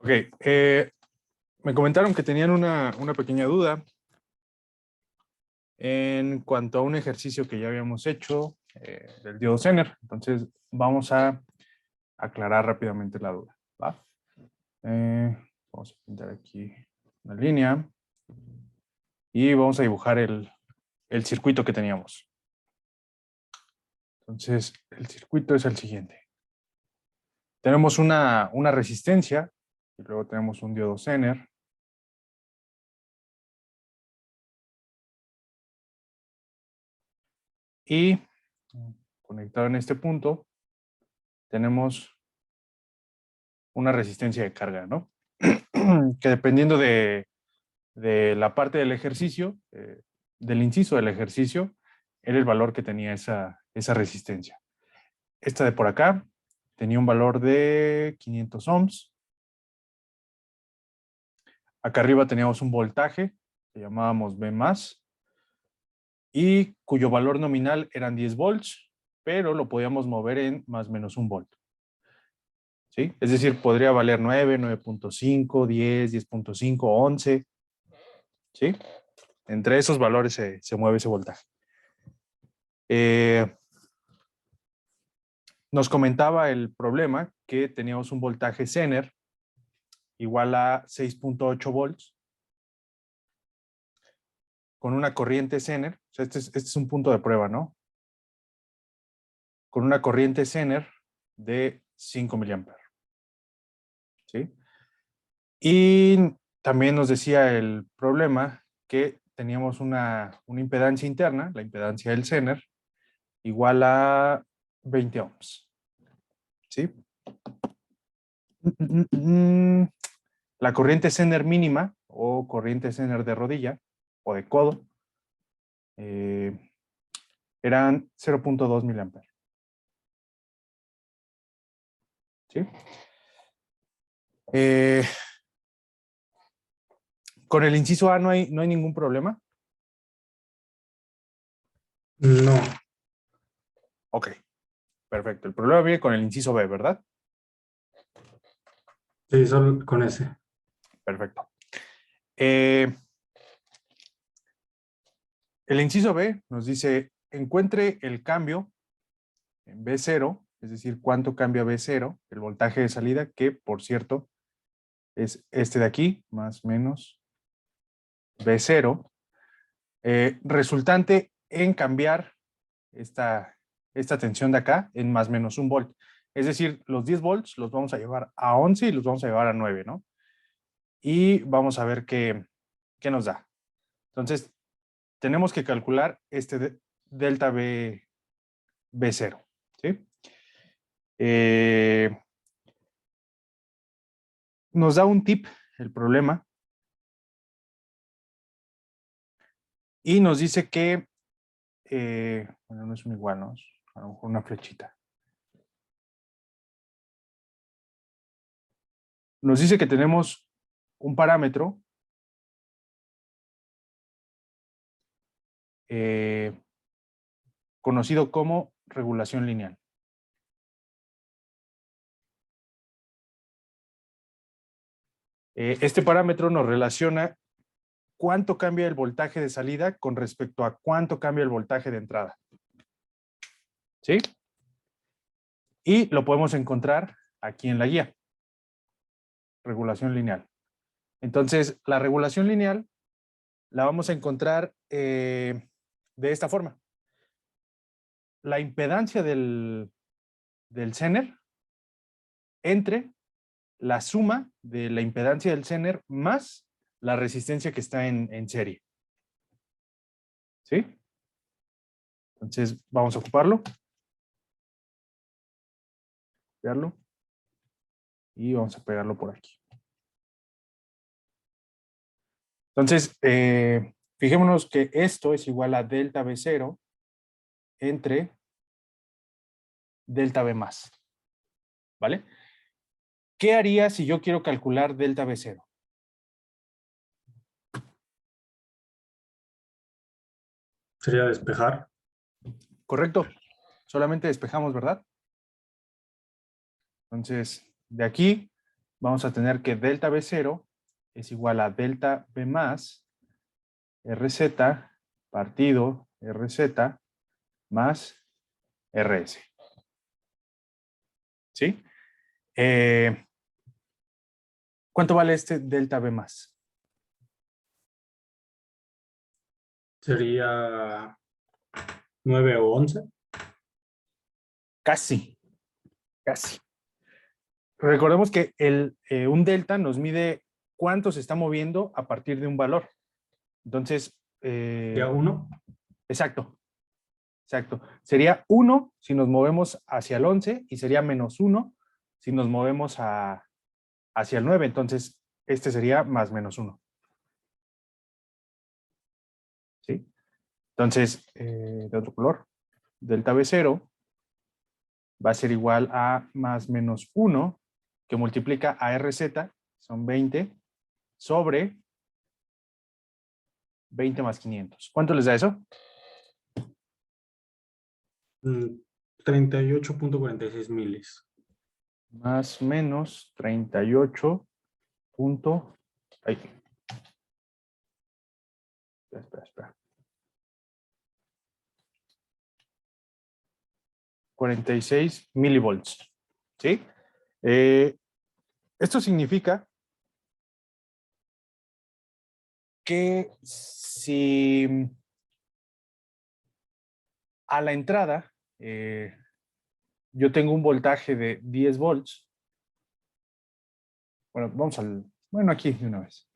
Ok, me comentaron que tenían una pequeña duda en cuanto a un ejercicio que ya habíamos hecho del diodo Zener. Entonces, vamos a aclarar rápidamente la duda, ¿va? Vamos a pintar aquí una línea y vamos a dibujar el circuito que teníamos. Entonces, el circuito es el siguiente. Tenemos una resistencia y luego tenemos un diodo Zener. Y conectado en este punto, tenemos una resistencia de carga, ¿no? Que dependiendo de la parte del ejercicio, del inciso del ejercicio, era el valor que tenía esa resistencia. Esta de por acá tenía un valor de 500 ohms. Acá arriba teníamos un voltaje que llamábamos V+, y cuyo valor nominal eran 10 volts, pero lo podíamos mover en más o menos 1 volt. ¿Sí? Es decir, podría valer 9, 9.5, 10, 10.5, 11. ¿Sí? Entre esos valores se mueve ese voltaje. Nos comentaba el problema que teníamos un voltaje Zener igual a 6.8 volts con una corriente Zener. O sea, este es un punto de prueba, ¿no? Con una corriente Zener de 5 miliamperes. ¿Sí? Y también nos decía el problema que teníamos una impedancia interna, la impedancia del Zener, igual a 20 ohms. ¿Sí? La corriente Zener mínima o corriente Zener de rodilla o de codo eran 0.2 miliamperes. ¿Sí? Con el inciso A no hay ningún problema. No. Ok, perfecto. El problema viene con el inciso B, ¿verdad? Sí, solo con ese. Perfecto. El inciso B nos dice, encuentre el cambio en B0, es decir, cuánto cambia B0, el voltaje de salida, que por cierto es este de aquí, más o menos B0, resultante en cambiar esta tensión de acá en más o menos 1 volt. Es decir, los 10 volts los vamos a llevar a 11 y los vamos a llevar a 9, ¿no? Y vamos a ver qué nos da. Entonces, tenemos que calcular este delta B0, ¿sí? Nos da un tip, el problema, y nos dice que, bueno, no es un igual, ¿no? A lo mejor una flechita. Nos dice que tenemos un parámetro conocido como regulación lineal. Este parámetro nos relaciona cuánto cambia el voltaje de salida con respecto a cuánto cambia el voltaje de entrada. ¿Sí? Y lo podemos encontrar aquí en la guía. Regulación lineal. Entonces, la regulación lineal la vamos a encontrar de esta forma. La impedancia del Zener entre la suma de la impedancia del Zener más la resistencia que está en serie. ¿Sí? Entonces, vamos a ocuparlo. Copiarlo. Y vamos a pegarlo por aquí. Entonces, fijémonos que esto es igual a delta B0 entre delta B más. ¿Vale? ¿Qué haría si yo quiero calcular delta B0? Sería despejar. Correcto. Solamente despejamos, ¿verdad? Entonces, de aquí vamos a tener que delta B0 es igual a delta B más RZ partido RZ más RS. ¿Sí? ¿Cuánto vale este delta B más? Sería 9 o 11. Casi, casi. Recordemos que un delta nos mide cuánto se está moviendo a partir de un valor. Entonces, Sería 1. exacto, exacto. Sería 1 si nos movemos hacia el 11 y sería menos 1 si nos movemos hacia el 9. Entonces, este sería más menos 1. ¿Sí? Entonces, de otro color, delta B0 va a ser igual a más menos 1 que multiplica a RZ, son 20, sobre 20 más 500. ¿Cuánto les da eso? 38.46 milis. Más menos 38 punto... Ahí. Espera. 46 milivolts. ¿Sí? Esto significa que si a la entrada yo tengo un voltaje de 10 volts, bueno, bueno, aquí de una vez.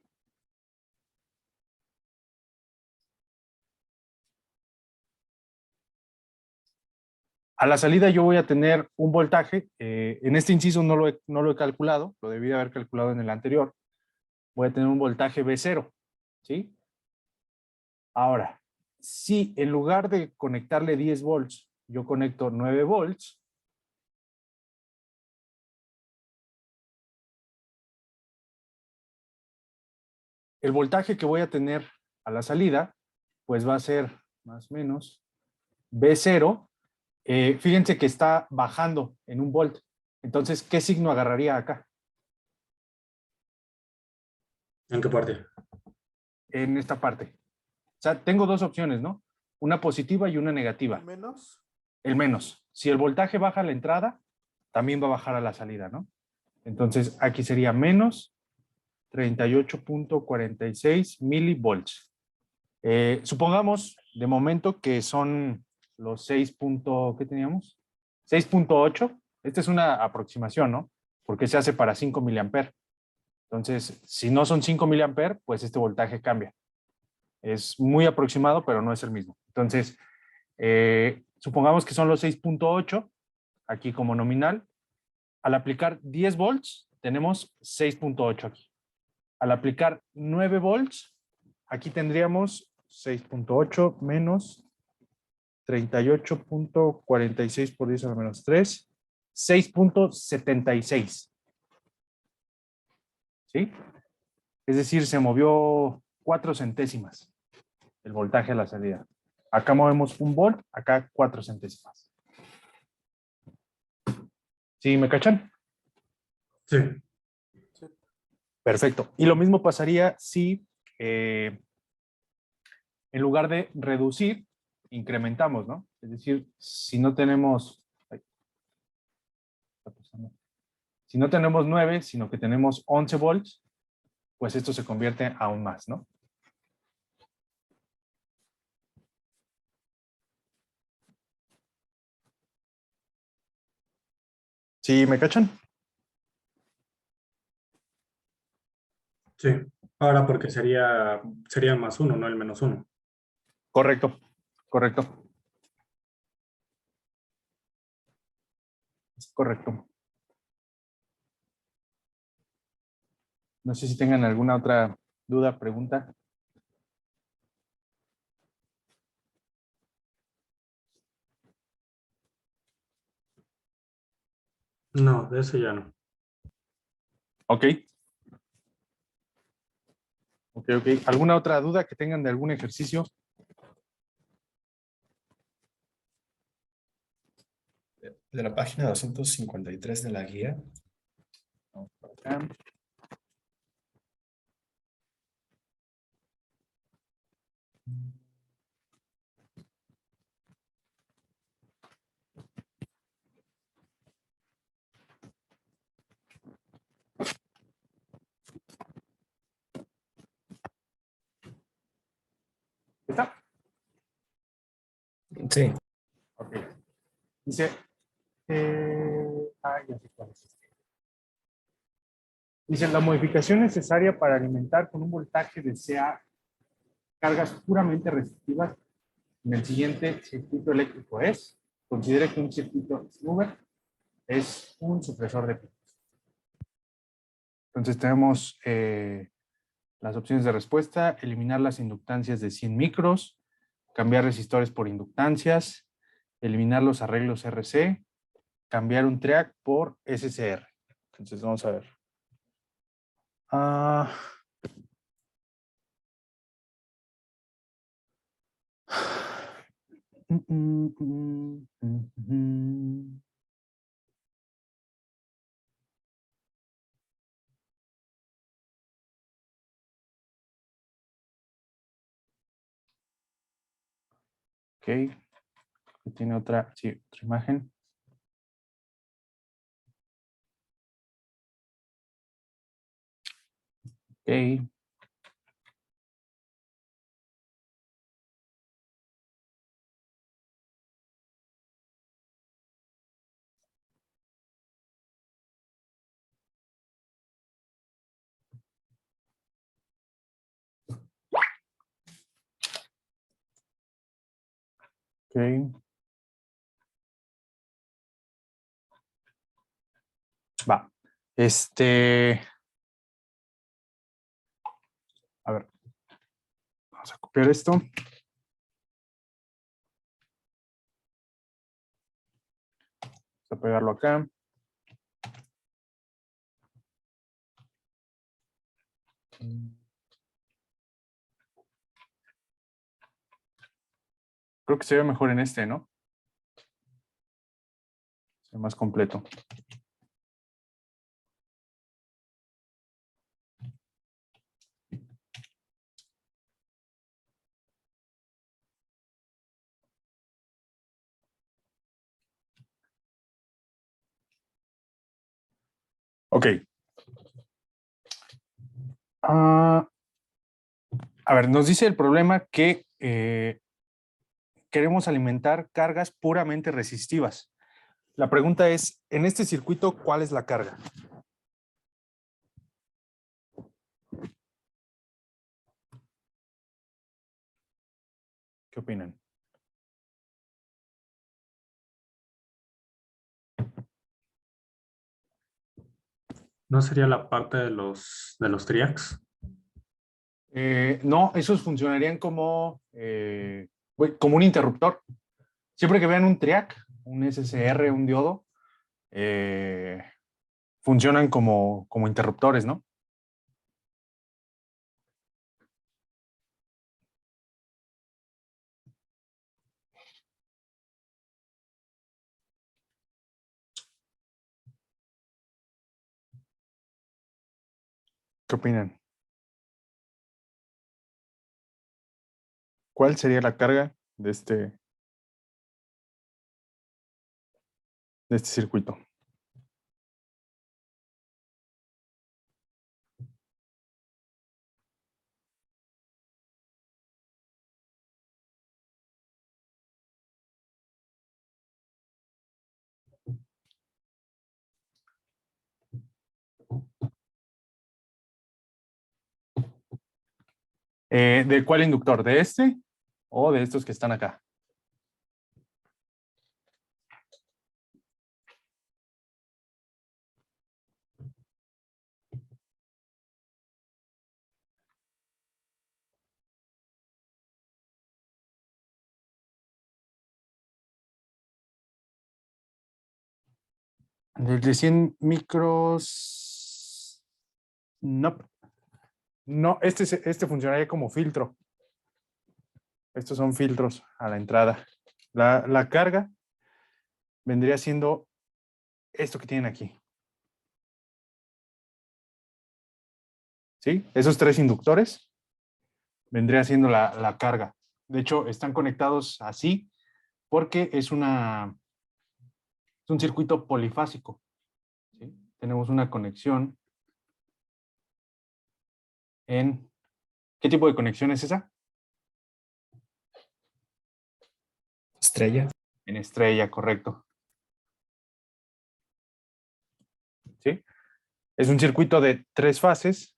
A la salida yo voy a tener un voltaje, en este inciso no lo he calculado, lo debí haber calculado en el anterior. Voy a tener un voltaje B0, ¿sí? Ahora, si en lugar de conectarle 10 volts, yo conecto 9 volts, el voltaje que voy a tener a la salida, pues va a ser más o menos B0. Fíjense que está bajando en un volt. Entonces, ¿qué signo agarraría acá? ¿En qué parte? En esta parte. O sea, tengo dos opciones, ¿no? Una positiva y una negativa. Menos. El menos. Si el voltaje baja a la entrada, también va a bajar a la salida, ¿no? Entonces, aquí sería menos 38.46 milivolts. Supongamos de momento que son los 6. ¿Qué teníamos? 6.8. Esta es una aproximación, ¿no? Porque se hace para 5 miliamperes. Entonces, si no son 5 miliamperes, pues este voltaje cambia. Es muy aproximado, pero no es el mismo. Entonces, supongamos que son los 6.8, aquí como nominal. Al aplicar 10 volts, tenemos 6.8 aquí. Al aplicar 9 volts, aquí tendríamos 6.8 menos 38.46 por 10 a la menos 3, 6.76. ¿Sí? Es decir, se movió 4 centésimas el voltaje a la salida. Acá movemos 1 volt, acá 4 centésimas. ¿Sí me cachan? Sí. Perfecto. Y lo mismo pasaría si en lugar de reducir, incrementamos, ¿no? Es decir, si no tenemos... Si no tenemos 9, sino que tenemos 11 volts, pues esto se convierte aún más, ¿no? ¿Sí me cachan? Sí. Ahora porque sería más 1, no el menos 1. Correcto, correcto. Correcto. No sé si tengan alguna otra duda, pregunta. No, de eso ya no. Ok. Ok. ¿Alguna otra duda que tengan de algún ejercicio? De la página 253 de la guía, acá. ¿Está? Sí. Ok. Dice, ya sé cuál es este. Dice, la modificación necesaria para alimentar con un voltaje de CA cargas puramente resistivas en el siguiente circuito eléctrico es, considere que un circuito Schubert es un supresor de picos. Entonces tenemos las opciones de respuesta: eliminar las inductancias de 100 micros, cambiar resistores por inductancias, eliminar los arreglos RC, cambiar un TREAC por SCR. Entonces vamos a ver. Ok. Tiene otra, sí, otra imagen. Ok. Ok. Va. A ver. Vamos a copiar esto. Vamos a pegarlo acá. Creo que se ve mejor en este, ¿no? Se ve más completo. Ok. A ver, nos dice el problema que queremos alimentar cargas puramente resistivas. La pregunta es, en este circuito, ¿cuál es la carga? ¿Qué opinan? ¿No sería la parte de los triacs? No, esos funcionarían como un interruptor. Siempre que vean un TRIAC, un SCR, un diodo, funcionan como interruptores, ¿no? ¿Qué opinan? ¿Cuál sería la carga de este circuito? ¿De cuál inductor? ¿De este o de estos que están acá? Del de 100 micros. No. No, este funcionaría como filtro. Estos son filtros a la entrada. La carga vendría siendo esto que tienen aquí. ¿Sí? Esos 3 inductores vendría siendo la carga. De hecho, están conectados así porque es un circuito polifásico. ¿Sí? Tenemos una conexión en... ¿Qué tipo de conexión es esa? Estrella. En estrella, correcto. ¿Sí? Es un circuito de 3 fases,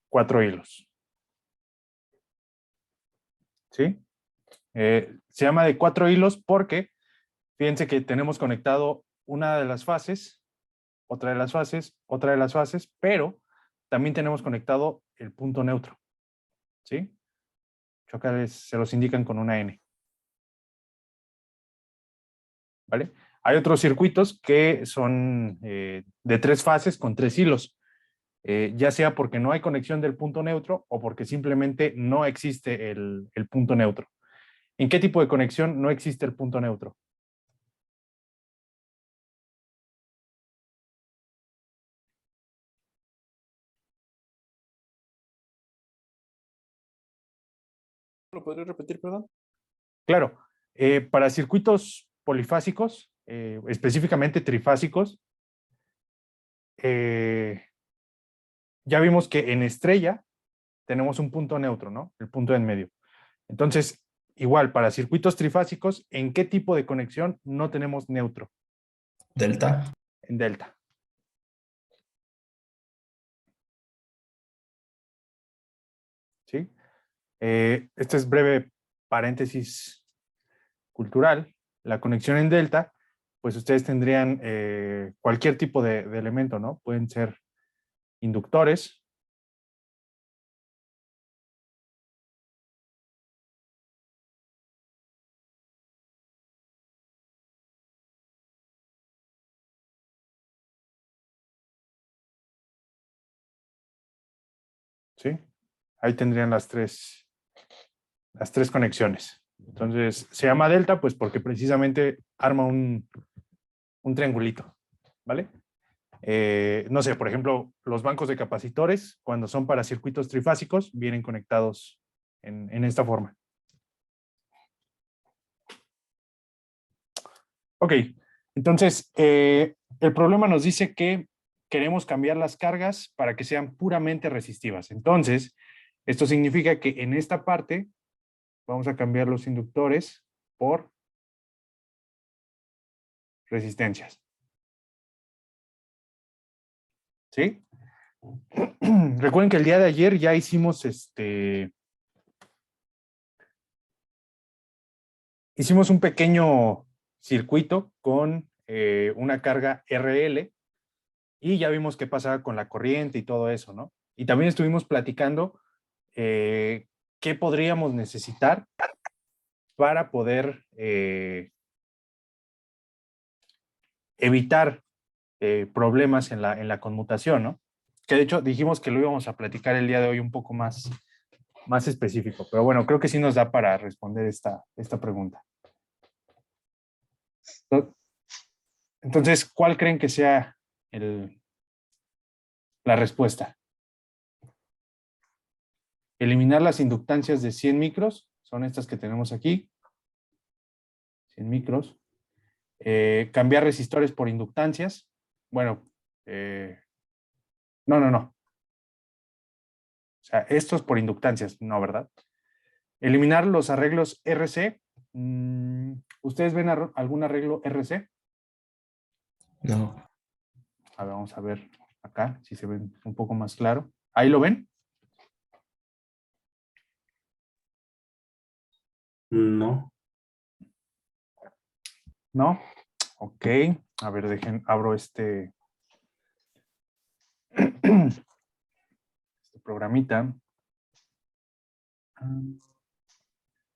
4 hilos. ¿Sí? Se llama de 4 hilos porque fíjense que tenemos conectado una de las fases, otra de las fases, otra de las fases, pero también tenemos conectado el punto neutro. ¿Sí? Acá se los indican con una N. ¿Vale? Hay otros circuitos que son de 3 fases con 3 hilos, ya sea porque no hay conexión del punto neutro o porque simplemente no existe el punto neutro. ¿En qué tipo de conexión no existe el punto neutro? ¿Lo podría repetir, perdón? Claro, para circuitos polifásicos, específicamente trifásicos, ya vimos que en estrella tenemos un punto neutro, ¿no? El punto en medio. Entonces, igual, para circuitos trifásicos, ¿en qué tipo de conexión no tenemos neutro? Delta. En delta. ¿Sí? Este es breve paréntesis cultural. La conexión en delta, pues ustedes tendrían cualquier tipo de elemento, ¿no? Pueden ser inductores, ¿sí? Ahí tendrían las tres conexiones. Entonces, se llama delta, pues porque precisamente arma un triangulito, ¿vale? No sé, por ejemplo, los bancos de capacitores, cuando son para circuitos trifásicos, vienen conectados en esta forma. Ok, entonces, el problema nos dice que queremos cambiar las cargas para que sean puramente resistivas. Entonces, esto significa que en esta parte vamos a cambiar los inductores por resistencias. ¿Sí? Recuerden que el día de ayer ya hicimos hicimos un pequeño circuito con una carga RL y ya vimos qué pasaba con la corriente y todo eso, ¿no? Y también estuvimos platicando qué podríamos necesitar para poder evitar problemas en la conmutación, ¿no? Que de hecho dijimos que lo íbamos a platicar el día de hoy un poco más específico, pero bueno, creo que sí nos da para responder esta pregunta. Entonces, ¿cuál creen que sea la respuesta? Eliminar las inductancias de 100 micros, son estas que tenemos aquí, 100 micros. Cambiar resistores por inductancias. Bueno, no. O sea, estos por inductancias, no, ¿verdad? Eliminar los arreglos RC. ¿Ustedes ven algún arreglo RC? No. A ver, vamos a ver acá, si se ven un poco más claro. ¿Ahí lo ven? No. ¿No? Ok. A ver, abro este programita.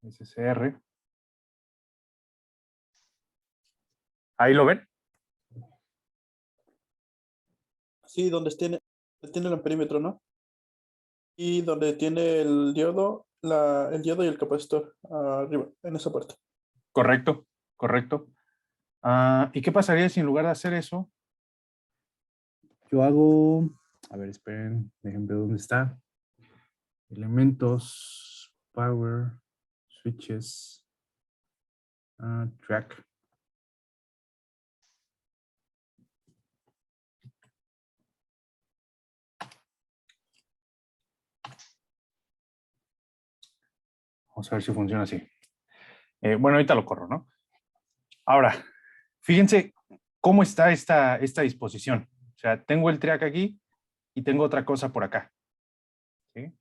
SCR. ¿Ahí lo ven? Sí, donde tiene el amperímetro, ¿no? Y donde tiene el diodo, el diodo y el capacitor arriba, en esa parte. Correcto, correcto. ¿Y qué pasaría si en lugar de hacer eso, yo hago, a ver, esperen, déjenme ver dónde está. Elementos, power, switches, track. Vamos a ver si funciona así. Bueno, ahorita lo corro, ¿no? Ahora, fíjense cómo está esta disposición. O sea, tengo el track aquí y tengo otra cosa por acá. ¿Sí?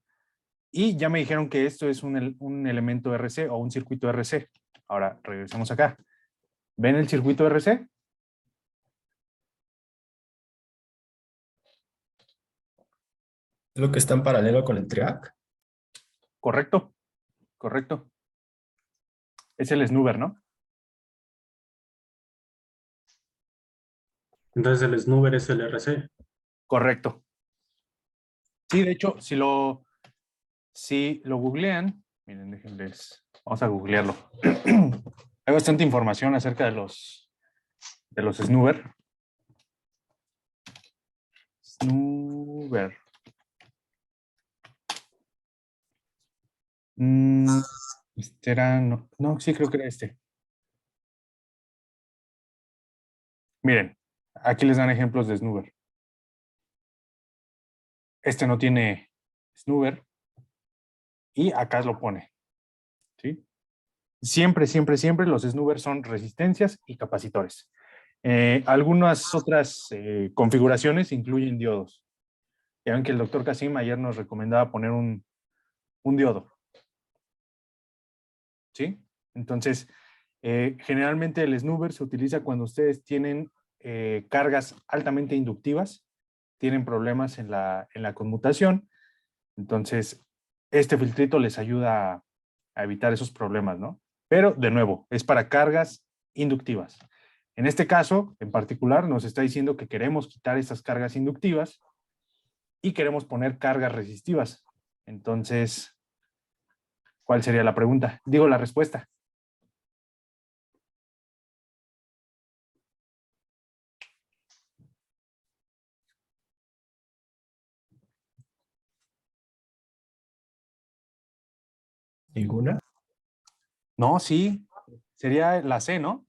Y ya me dijeron que esto es un elemento RC o un circuito RC. Ahora, regresemos acá. ¿Ven el circuito RC? ¿Es lo que está en paralelo con el track? Correcto, correcto. Es el snoover, ¿no? Entonces el snoover es el RC. Correcto. Sí, de hecho, si lo googlean, miren, déjenles, vamos a googlearlo. Hay bastante información acerca de los snoover. Snoover. Este era, no, sí creo que era este. Miren, aquí les dan ejemplos de snoover. Este no tiene snoover y acá lo pone. ¿Sí? Siempre, siempre, siempre los snoover son resistencias y capacitores. Algunas otras configuraciones incluyen diodos. Ya ven que el doctor Kasim ayer nos recomendaba poner un diodo. ¿Sí? Entonces, generalmente el snoover se utiliza cuando ustedes tienen cargas altamente inductivas, tienen problemas en la conmutación. Entonces, este filtrito les ayuda a evitar esos problemas, ¿no? Pero, de nuevo, es para cargas inductivas. En este caso, en particular, nos está diciendo que queremos quitar esas cargas inductivas y queremos poner cargas resistivas. Entonces, ¿cuál sería la pregunta? Digo, la respuesta. ¿Ninguna? No, sí, sería la C, ¿no?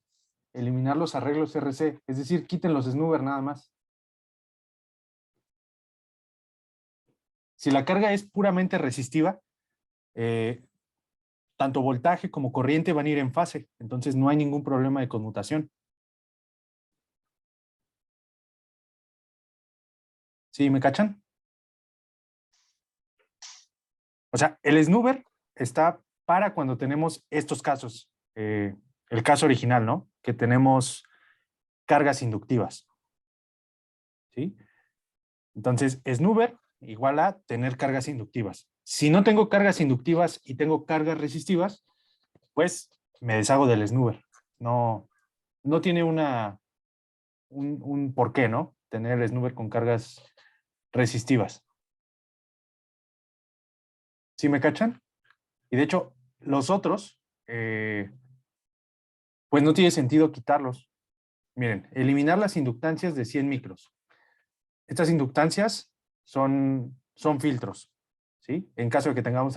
Eliminar los arreglos RC, es decir, quiten los snoover nada más. Si la carga es puramente resistiva, tanto voltaje como corriente van a ir en fase, entonces no hay ningún problema de conmutación. ¿Sí me cachan? O sea, el snoover está para cuando tenemos estos casos. El caso original, ¿no? Que tenemos cargas inductivas. ¿Sí? Entonces, snoover igual a tener cargas inductivas. Si no tengo cargas inductivas y tengo cargas resistivas, pues me deshago del snoover. No tiene un porqué, ¿no? Tener snoover con cargas resistivas. ¿Sí me cachan? Y de hecho, los otros, pues no tiene sentido quitarlos. Miren, eliminar las inductancias de 100 micros. Estas inductancias son filtros, ¿sí? En caso de que tengamos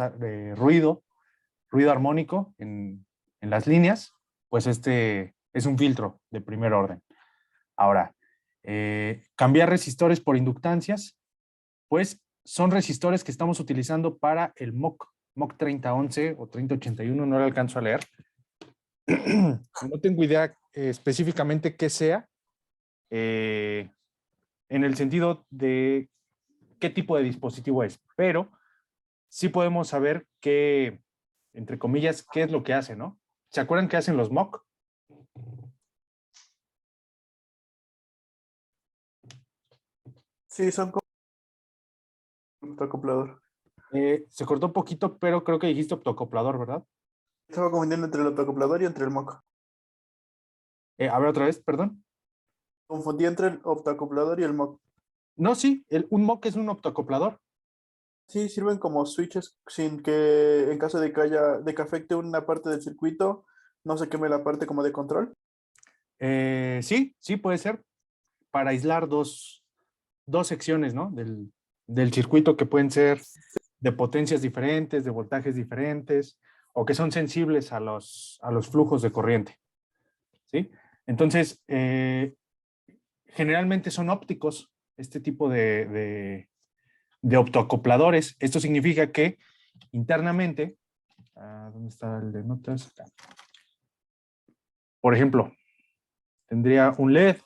ruido armónico en las líneas, pues este es un filtro de primer orden. Ahora, cambiar resistores por inductancias, pues son resistores que estamos utilizando para el MOC 3011 o 3081, no lo alcanzo a leer. No tengo idea específicamente qué sea, en el sentido de qué tipo de dispositivo es, pero sí podemos saber qué, entre comillas, qué es lo que hace, ¿no? ¿Se acuerdan qué hacen los MOC? Sí, son como optocoplador. Se cortó un poquito, pero creo que dijiste optocoplador, ¿verdad? Estaba confundiendo entre el optocoplador y entre el MOC. A ver otra vez, perdón. Confundí entre el optocoplador y el MOC. No, sí, un MOC es un optocoplador. Sí, sirven como switches sin que en caso de que afecte una parte del circuito, no se queme la parte como de control. Sí, puede ser para aislar dos dos secciones, ¿no? Del circuito que pueden ser de potencias diferentes, de voltajes diferentes, o que son sensibles a los flujos de corriente, ¿sí? Entonces, generalmente son ópticos este tipo de optoacopladores. Esto significa que internamente, ¿dónde está el de notas? Acá. Por ejemplo, tendría un LED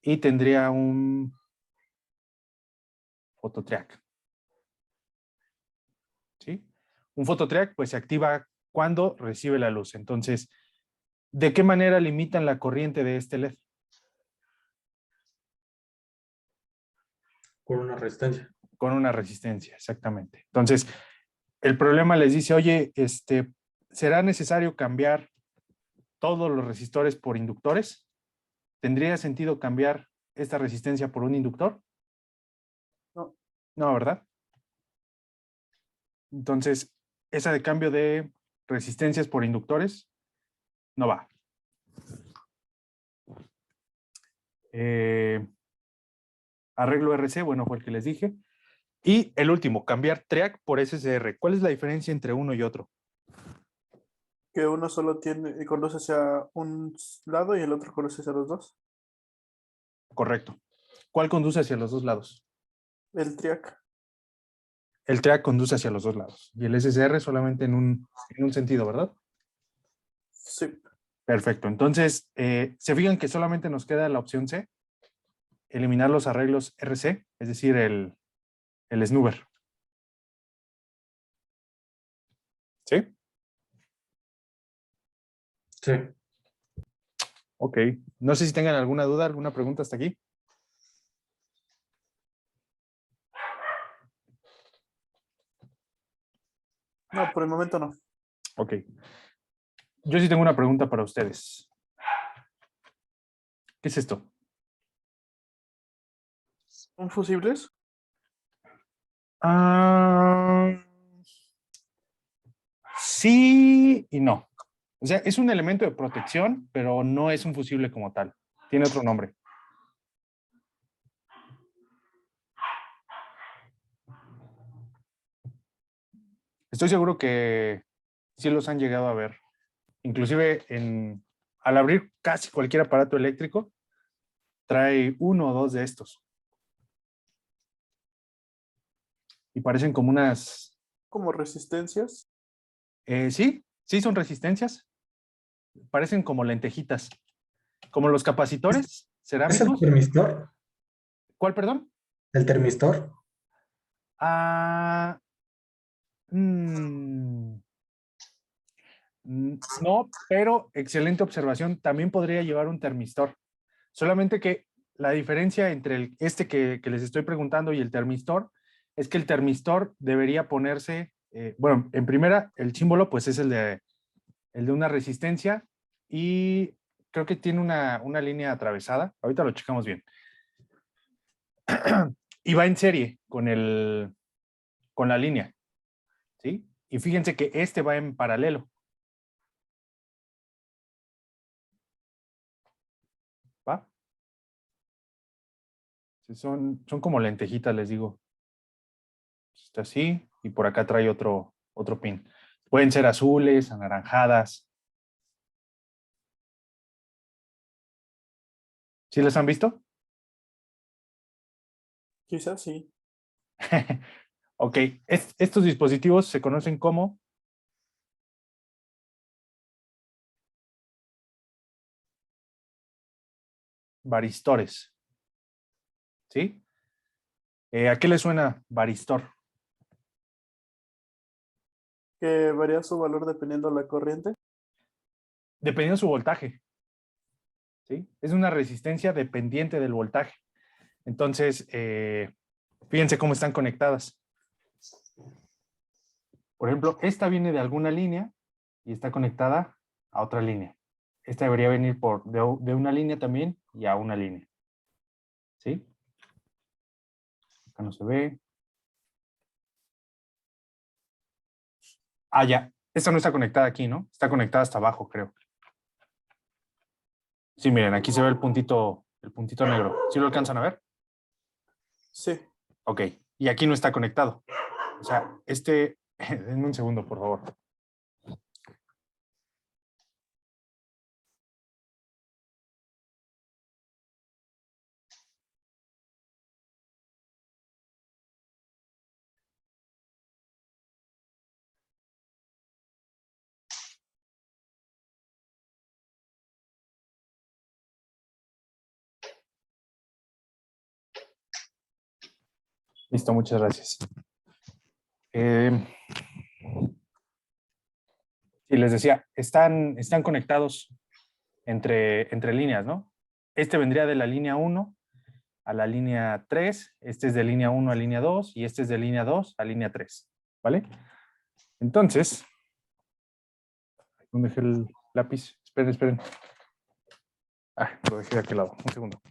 y tendría un fototrack. ¿Sí? Un fototrack pues se activa cuando recibe la luz. Entonces, ¿de qué manera limitan la corriente de este LED? Con una resistencia. Con una resistencia, exactamente. Entonces, el problema les dice, oye, ¿será necesario cambiar todos los resistores por inductores? ¿Tendría sentido cambiar esta resistencia por un inductor? No. No, ¿verdad? Entonces, esa de cambio de resistencias por inductores no va. Arreglo RC, bueno, fue el que les dije. Y el último, cambiar TREAC por SSR. ¿Cuál es la diferencia entre uno y otro? Que uno solo conduce hacia un lado y el otro conduce hacia los dos. Correcto. ¿Cuál conduce hacia los dos lados? El triac. El TREAC conduce hacia los dos lados y el SSR solamente en un sentido, ¿verdad? Sí. Perfecto. Entonces, se fijan que solamente nos queda la opción C, eliminar los arreglos RC, es decir, el snoober. ¿Sí? Sí. Ok. No sé si tengan alguna duda, alguna pregunta hasta aquí. No, por el momento no. Ok. Yo sí tengo una pregunta para ustedes. ¿Qué es esto? ¿Son fusibles? Sí y no. O sea, es un elemento de protección, pero no es un fusible como tal. Tiene otro nombre. Estoy seguro que sí los han llegado a ver. Inclusive al abrir casi cualquier aparato eléctrico, trae uno o dos de estos. Y parecen como unas... Como resistencias. Sí son resistencias. Parecen como lentejitas. Como los capacitores ¿Es el cerámicos. termistor? ¿Cuál, perdón? ¿El termistor? Ah, mm, no, pero excelente observación. También podría llevar un termistor. Solamente que la diferencia entre este que les estoy preguntando y el termistor es que el termistor debería ponerse, bueno, en primera, el símbolo pues es el de una resistencia y creo que tiene una línea atravesada. Ahorita lo checamos bien. Y va en serie con la línea, ¿sí? Y fíjense que este va en paralelo. ¿Va? Son como lentejitas, les digo. Está así y por acá trae otro pin. Pueden ser azules, anaranjadas. ¿Sí les han visto? Quizás sí. Ok, estos dispositivos se conocen como varistores. ¿Sí? ¿A qué le suena varistor? Que varía su valor dependiendo de la corriente. Dependiendo de su voltaje. ¿Sí? Es una resistencia dependiente del voltaje. Entonces, fíjense cómo están conectadas. Por ejemplo, esta viene de alguna línea y está conectada a otra línea. Esta debería venir de una línea también y a una línea. ¿Sí? Acá no se ve. Ah, ya. Esta no está conectada aquí, ¿no? Está conectada hasta abajo, creo. Sí, miren, aquí se ve el puntito negro. ¿Sí lo alcanzan a ver? Sí. Ok, y aquí no está conectado. O sea, denme un segundo, por favor. Listo, muchas gracias. Y les decía, están conectados entre líneas, ¿no? Este vendría de la línea 1 a la línea 3, este es de línea 1 a línea 2 y este es de línea 2 a línea 3, ¿vale? Entonces, ¿dónde dejé el lápiz? Esperen. Lo dejé de aquel lado, un segundo.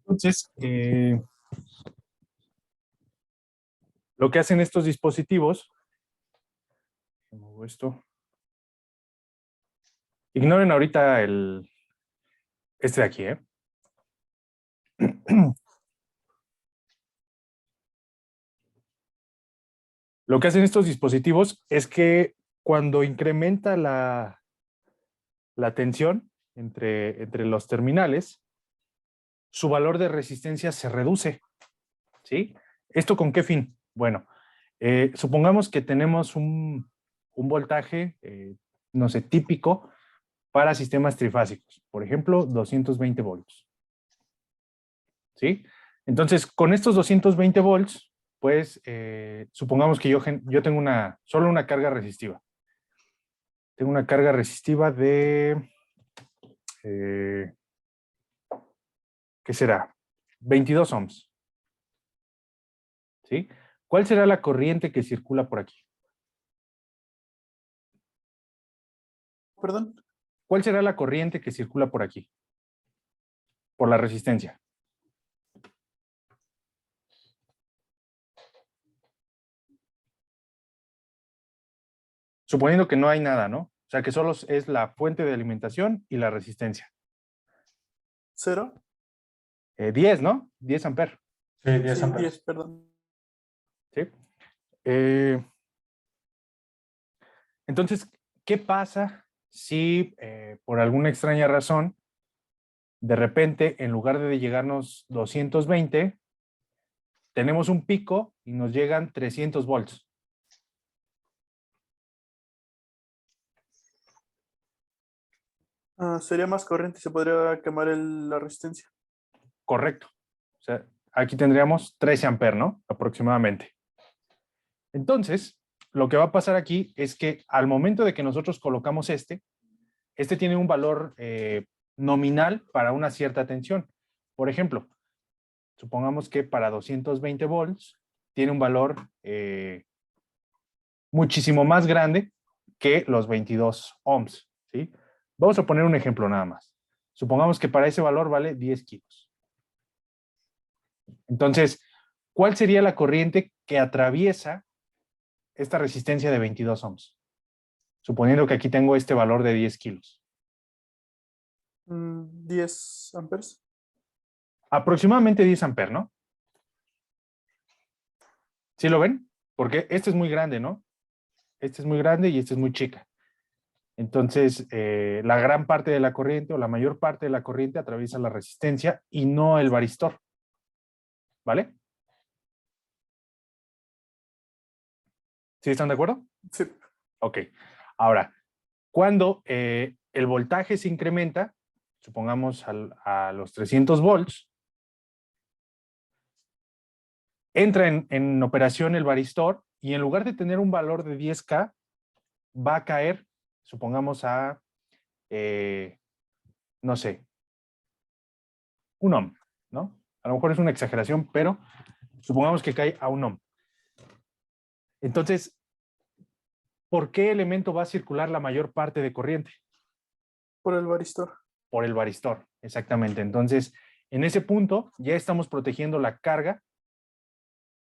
Entonces, lo que hacen estos dispositivos, muevo esto. Ignoren ahorita este de aquí, ¿eh? Lo que hacen estos dispositivos es que cuando incrementa la tensión entre los terminales, su valor de resistencia se reduce, ¿sí? ¿Esto con qué fin? Bueno, supongamos que tenemos un voltaje, no sé, típico para sistemas trifásicos, por ejemplo, 220 volts, ¿sí? Entonces, con estos 220 volts, pues, supongamos que yo tengo solo una carga resistiva. Tengo una carga resistiva de, ¿qué será? 22 ohms, ¿sí? ¿Cuál será la corriente que circula por aquí? Perdón. ¿Cuál será la corriente que circula por aquí? Por la resistencia. Suponiendo que no hay nada, ¿no? O sea, que solo es la fuente de alimentación y la resistencia. 0. 10, ¿no? 10 amperes. Sí, 10 Sí, amperes. 10, perdón. ¿Sí? Entonces, ¿qué pasa si por alguna extraña razón, de repente, en lugar de llegarnos 220, tenemos un pico y nos llegan 300 volts? Sería más corriente y se podría quemar la resistencia. Correcto. O sea, aquí tendríamos 13 amperes, ¿no? Aproximadamente. Entonces, lo que va a pasar aquí es que al momento de que nosotros colocamos este tiene un valor nominal para una cierta tensión. Por ejemplo, supongamos que para 220 volts tiene un valor muchísimo más grande que los 22 ohms, ¿sí? Vamos a poner un ejemplo nada más. Supongamos que para ese valor vale 10 kilos. Entonces, ¿cuál sería la corriente que atraviesa esta resistencia de 22 ohms? Suponiendo que aquí tengo este valor de 10 kilos. 10 amperes. Aproximadamente 10 amperes, ¿no? ¿Sí lo ven? Porque este es muy grande, ¿no? Este es muy grande y este es muy chica. Entonces, la gran parte de la corriente o la mayor parte de la corriente atraviesa la resistencia y no el varistor. ¿Vale? ¿Sí están de acuerdo? Sí. Ok. Ahora, cuando el voltaje se incrementa, supongamos a los 300 volts, entra en operación el varistor y en lugar de tener un valor de 10K, va a caer, supongamos a, no sé, un ohm, ¿no? A lo mejor es una exageración, pero supongamos que cae a un ohm. Entonces, ¿por qué elemento va a circular la mayor parte de corriente? Por el varistor. Por el varistor, exactamente. Entonces, en ese punto ya estamos protegiendo la carga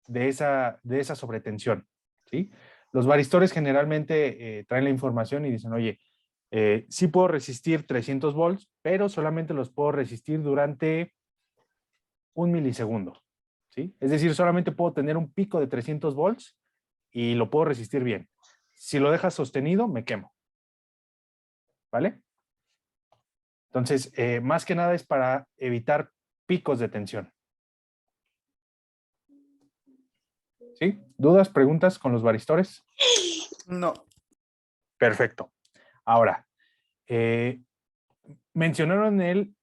de esa sobretensión, ¿sí? Los varistores generalmente traen la información y dicen, oye, sí puedo resistir 300 volts, pero solamente los puedo resistir durante 1 milisegundo, ¿sí? Es decir, solamente puedo tener un pico de 300 volts y lo puedo resistir bien. Si lo dejas sostenido, me quemo, ¿vale? Entonces, más que nada es para evitar picos de tensión. ¿Sí? ¿Dudas, preguntas con los varistores? No. Perfecto. Ahora, mencionaron el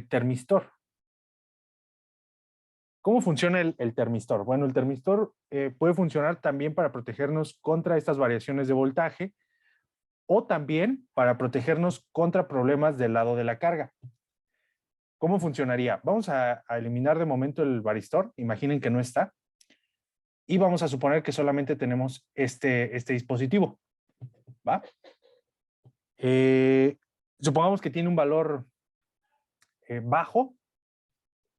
termistor. ¿Cómo funciona el termistor? Bueno, el termistor puede funcionar también para protegernos contra estas variaciones de voltaje o también para protegernos contra problemas del lado de la carga. ¿Cómo funcionaría? Vamos a eliminar de momento el varistor. Imaginen que no está. Y vamos a suponer que solamente tenemos este dispositivo. ¿Va? Supongamos que tiene un valor bajo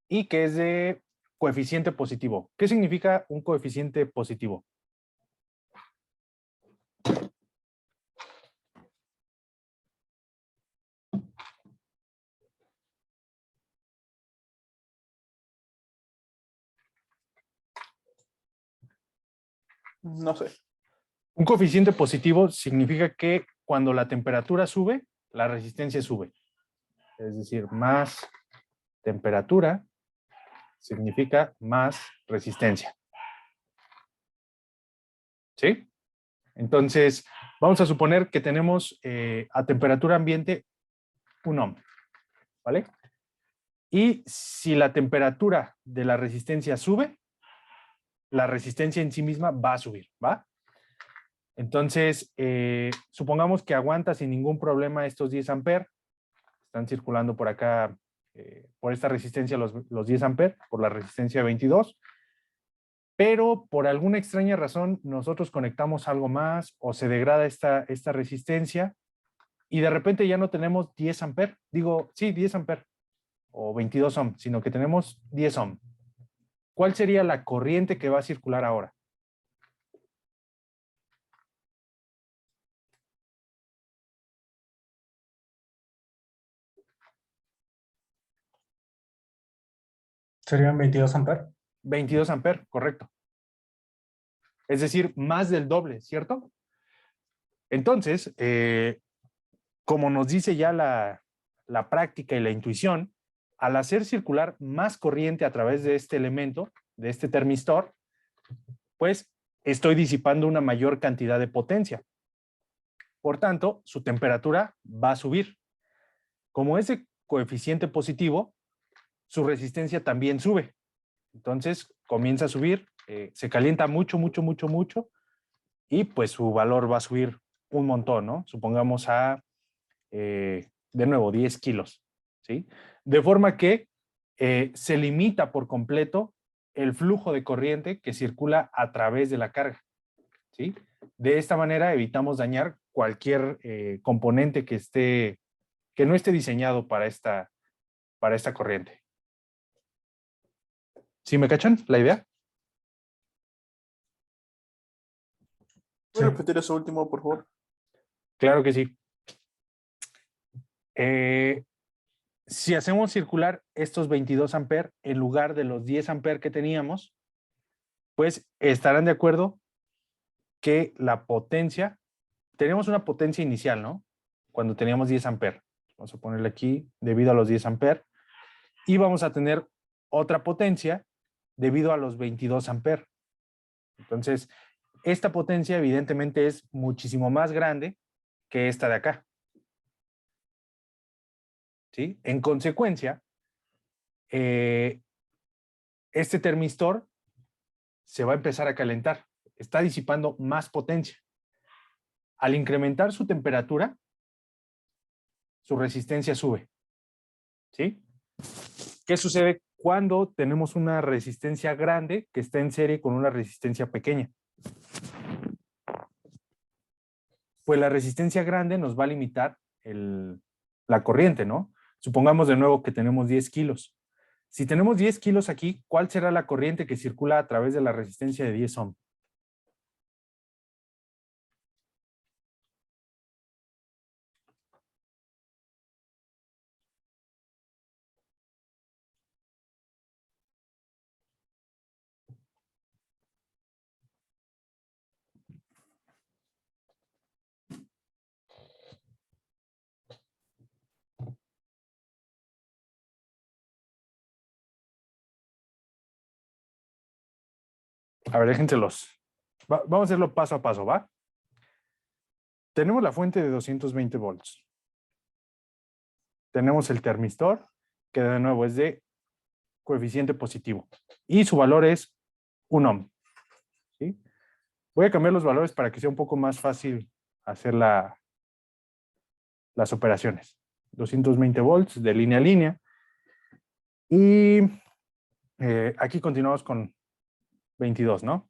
y que es de coeficiente positivo. ¿Qué significa un coeficiente positivo? No sé. Un coeficiente positivo significa que cuando la temperatura sube, la resistencia sube. Es decir, más temperatura significa más resistencia. ¿Sí? Entonces, vamos a suponer que tenemos a temperatura ambiente 1 ohm, ¿vale? Y si la temperatura de la resistencia sube, la resistencia en sí misma va a subir, ¿va? Entonces, supongamos que aguanta sin ningún problema estos 10 amperes. Están circulando por acá, por esta resistencia los 10 amperes, por la resistencia 22. Pero por alguna extraña razón nosotros conectamos algo más o se degrada esta resistencia y de repente ya no tenemos 10 amperes. Digo, sí, 10 amperes o 22 ohm, sino que tenemos 10 ohm. ¿Cuál sería la corriente que va a circular ahora? Serían 22 amperes. 22 amperes, correcto. Es decir, más del doble, ¿cierto? Entonces, como nos dice ya la práctica y la intuición, al hacer circular más corriente a través de este elemento, de este termistor, pues estoy disipando una mayor cantidad de potencia. Por tanto, su temperatura va a subir. Como es de coeficiente positivo, su resistencia también sube. Entonces, comienza a subir, se calienta mucho, mucho, mucho, mucho, y pues su valor va a subir un montón, ¿no? Supongamos de nuevo, 10 kilos, ¿sí? De forma que se limita por completo el flujo de corriente que circula a través de la carga, ¿sí? De esta manera evitamos dañar cualquier componente que no esté diseñado para esta corriente. ¿Sí me cachan la idea? ¿Puedes Sí. repetir eso último, por favor? Claro que sí. Si hacemos circular estos 22 amperes en lugar de los 10 amperes que teníamos, pues estarán de acuerdo que la potencia, tenemos una potencia inicial, ¿no? Cuando teníamos 10 amperes. Vamos a ponerle aquí debido a los 10 amperes. Y vamos a tener otra potencia debido a los 22 amperes. Entonces, esta potencia evidentemente es muchísimo más grande que esta de acá. ¿Sí? En consecuencia, este termistor se va a empezar a calentar. Está disipando más potencia. Al incrementar su temperatura, su resistencia sube. ¿Sí? ¿Qué sucede cuando tenemos una resistencia grande que está en serie con una resistencia pequeña? Pues la resistencia grande nos va a limitar la corriente, ¿no? Supongamos de nuevo que tenemos 10 kilos. Si tenemos 10 kilos aquí, ¿cuál será la corriente que circula a través de la resistencia de 10 ohm? A ver, déjenselos. Vamos a hacerlo paso a paso, ¿va? Tenemos la fuente de 220 volts. Tenemos el termistor, que de nuevo es de coeficiente positivo. Y su valor es 1 ohm. ¿Sí? Voy a cambiar los valores para que sea un poco más fácil hacer las operaciones. 220 volts de línea a línea. Y aquí continuamos con 22, ¿no?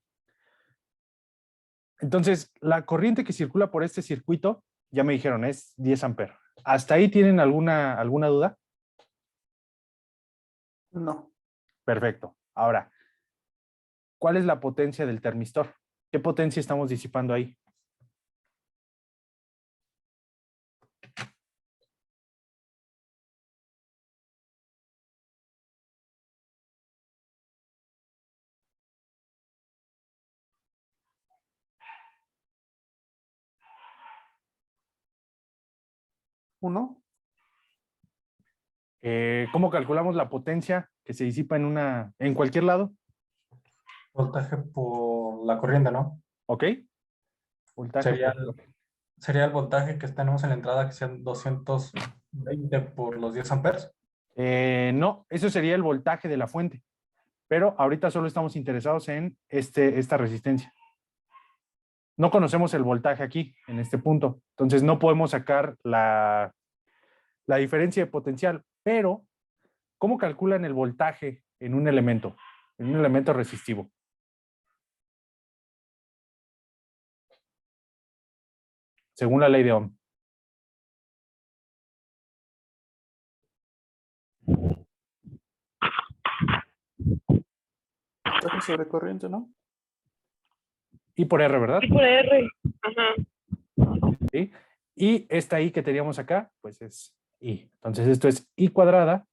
Entonces, la corriente que circula por este circuito, ya me dijeron, es 10 amperes. ¿Hasta ahí tienen alguna duda? No. Perfecto. Ahora, ¿cuál es la potencia del termistor? ¿Qué potencia estamos disipando ahí? ¿Uno? ¿Cómo calculamos la potencia que se disipa en cualquier lado? Voltaje por la corriente, ¿no? ¿Ok? Voltaje Sería, por... sería el voltaje que tenemos en la entrada, que sean 220 por los 10 amperes. No, eso sería el voltaje de la fuente. Pero ahorita solo estamos interesados en esta resistencia. No conocemos el voltaje aquí, en este punto. Entonces no podemos sacar la diferencia de potencial. Pero, ¿cómo calculan el voltaje en un elemento resistivo? Según la ley de Ohm. Voltaje sobre corriente, ¿no? I por R, ¿verdad? Y por R. Ajá. ¿Sí? Y esta I que teníamos acá, pues es I. Entonces esto es I cuadrada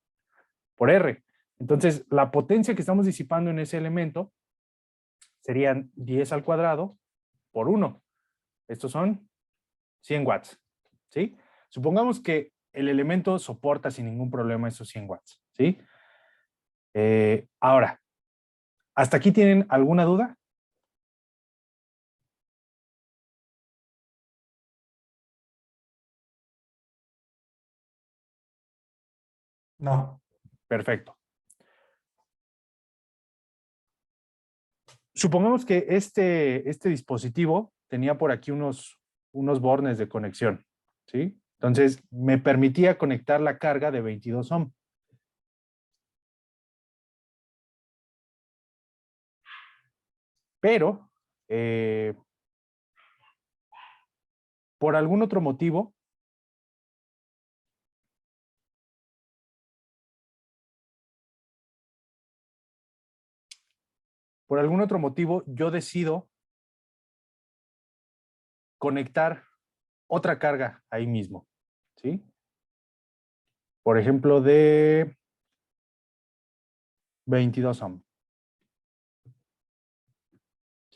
por R. Entonces la potencia que estamos disipando en ese elemento serían 10 al cuadrado por 1. Estos son 100 watts. ¿Sí? Supongamos que el elemento soporta sin ningún problema esos 100 watts. ¿Sí? Ahora, ¿hasta aquí tienen alguna duda? No. Perfecto. Supongamos que este dispositivo tenía por aquí unos bornes de conexión, ¿sí? Entonces, me permitía conectar la carga de 22 ohm. Pero, por algún otro motivo, yo decido conectar otra carga ahí mismo, ¿sí? Por ejemplo, de 22 ohm.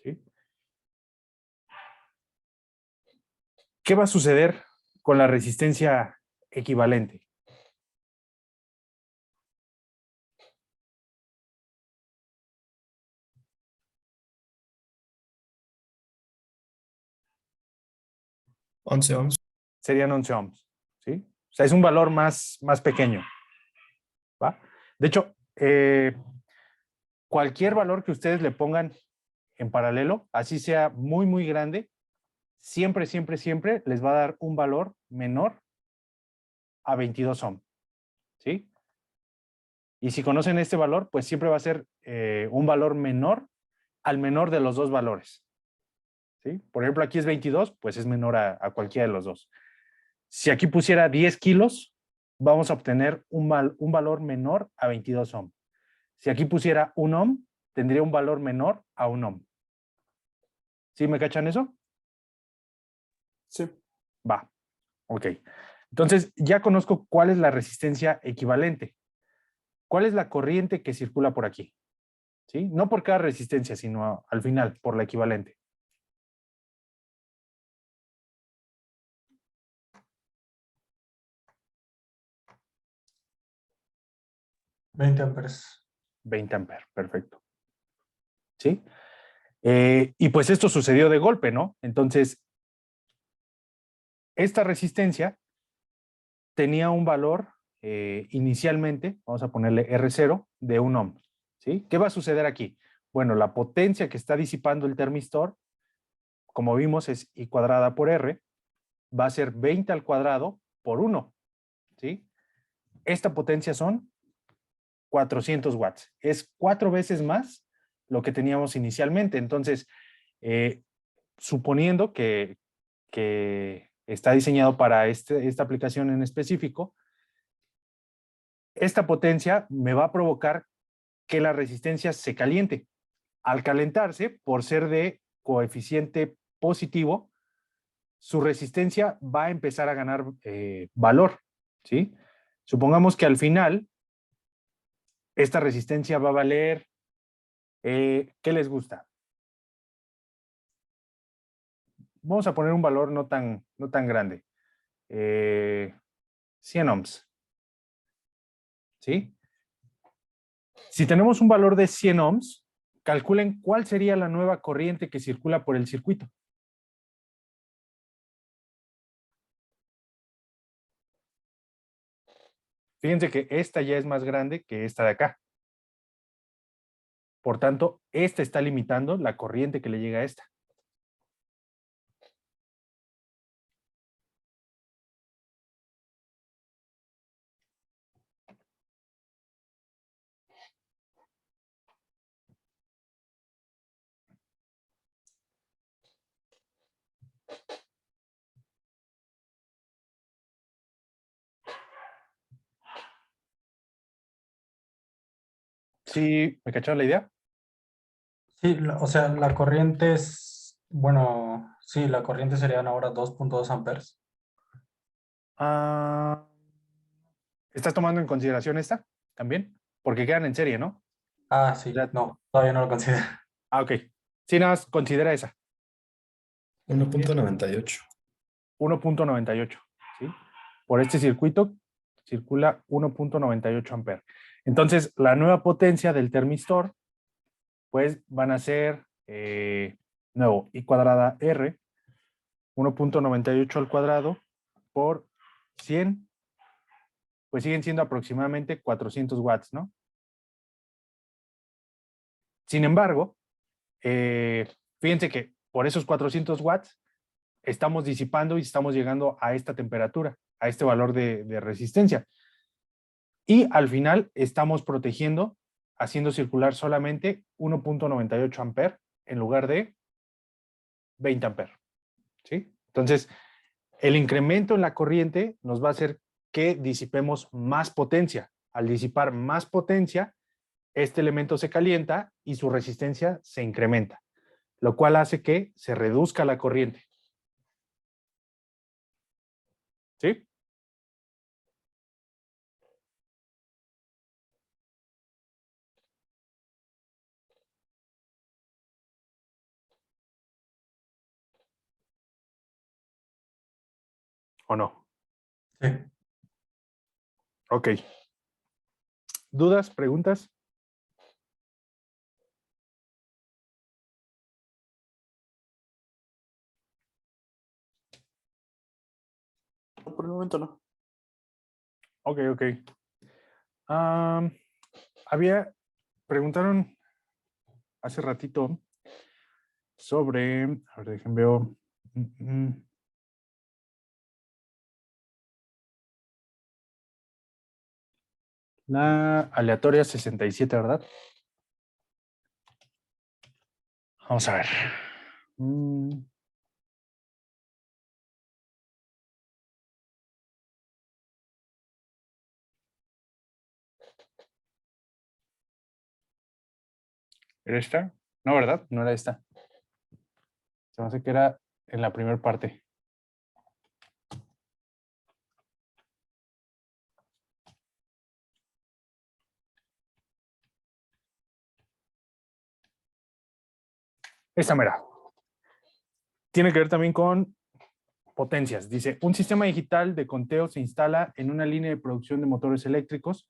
¿Sí? ¿Qué va a suceder con la resistencia equivalente? Once ohms. Serían 11 ohms, ¿sí? O sea, es un valor más pequeño, ¿va? De hecho, cualquier valor que ustedes le pongan en paralelo, así sea muy, muy grande, siempre, siempre, siempre les va a dar un valor menor a 22 ohm, ¿sí? Y si conocen este valor, pues siempre va a ser un valor menor al menor de los dos valores, ¿sí? Por ejemplo, aquí es 22, pues es menor a cualquiera de los dos. Si aquí pusiera 10 kilos, vamos a obtener un valor menor a 22 ohm. Si aquí pusiera 1 ohm, tendría un valor menor a 1 ohm. ¿Sí me cachan eso? Sí. Va, ok. Entonces, ya conozco cuál es la resistencia equivalente. ¿Cuál es la corriente que circula por aquí? ¿Sí? No por cada resistencia, sino al final, por la equivalente. 20 amperes. 20 amperes, perfecto. ¿Sí? Y pues esto sucedió de golpe, ¿no? Entonces, esta resistencia tenía un valor inicialmente, vamos a ponerle R0, de 1 ohm, ¿sí? ¿Qué va a suceder aquí? Bueno, la potencia que está disipando el termistor, como vimos, es I cuadrada por R, va a ser 20 al cuadrado por 1, ¿sí? Esta potencia son 400 watts. Es 4 veces más lo que teníamos inicialmente. Entonces, suponiendo que está diseñado para esta aplicación en específico, esta potencia me va a provocar que la resistencia se caliente. Al calentarse, por ser de coeficiente positivo, su resistencia va a empezar a ganar valor, ¿sí? Supongamos que al final esta resistencia va a valer, ¿qué les gusta? Vamos a poner un valor no tan grande. 100 ohms. ¿Sí? Si tenemos un valor de 100 ohms, calculen cuál sería la nueva corriente que circula por el circuito. Fíjense que esta ya es más grande que esta de acá. Por tanto, esta está limitando la corriente que le llega a esta. ¿Sí me cacharon la idea? Sí, o sea, la corriente es, bueno, sí, la corriente serían ahora 2.2 amperes. Ah, ¿estás tomando en consideración esta también? Porque quedan en serie, ¿no? Ah, O sí, sea, no, todavía no lo considero. ok. Sí, nada más considera esa. 1.98. 1.98, ¿sí? Por este circuito circula 1.98 amperes. Entonces, la nueva potencia del termistor, pues van a ser, nuevo, I cuadrada R, 1.98 al cuadrado por 100, pues siguen siendo aproximadamente 400 watts, ¿no? Sin embargo, fíjense que por esos 400 watts estamos disipando y estamos llegando a esta temperatura, a este valor de resistencia. Y al final estamos protegiendo, haciendo circular solamente 1.98 amperes en lugar de 20 amperes. ¿Sí? Entonces, el incremento en la corriente nos va a hacer que disipemos más potencia. Al disipar más potencia, este elemento se calienta y su resistencia se incrementa, lo cual hace que se reduzca la corriente. ¿Sí? ¿O no? Sí. Ok. ¿Dudas? ¿Preguntas? Por el momento no. Ok, ok. Preguntaron hace ratito sobre, a ver, déjenme veo. La aleatoria 67, ¿verdad? Vamos a ver. ¿Era esta? No, ¿verdad? No era esta. Se me hace que era en la primera parte. Esta mera. Tiene que ver también con potencias. Dice, un sistema digital de conteo se instala en una línea de producción de motores eléctricos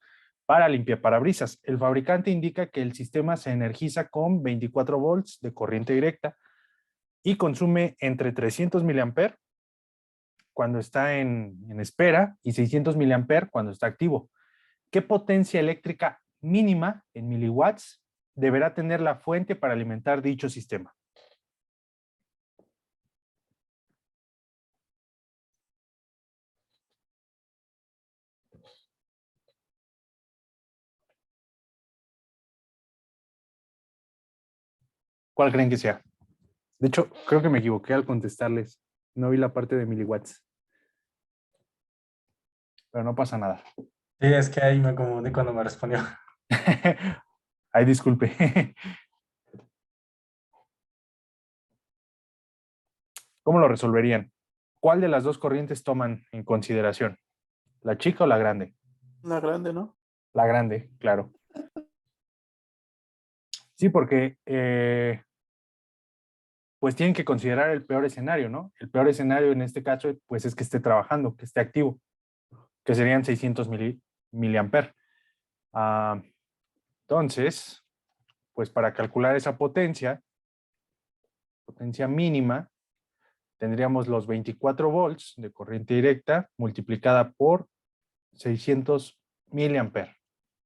para limpiaparabrisas. El fabricante indica que el sistema se energiza con 24 volts de corriente directa y consume entre 300 miliamperes cuando está en espera y 600 miliamperes cuando está activo. ¿Qué potencia eléctrica mínima en miliwatts deberá tener la fuente para alimentar dicho sistema? ¿Cuál creen que sea? De hecho, creo que me equivoqué al contestarles. No vi la parte de miliwatts. Pero no pasa nada. Sí, es que ahí me confundí cuando me respondió. Ay, disculpe. ¿Cómo lo resolverían? ¿Cuál de las dos corrientes toman en consideración? ¿La chica o la grande? Una grande, ¿no? La grande, claro. Sí, porque pues tienen que considerar el peor escenario, ¿no? El peor escenario en este caso, pues es que esté trabajando, que esté activo, que serían 600 miliamperes. Entonces, pues para calcular esa potencia mínima, tendríamos los 24 volts de corriente directa multiplicada por 600 miliamperes,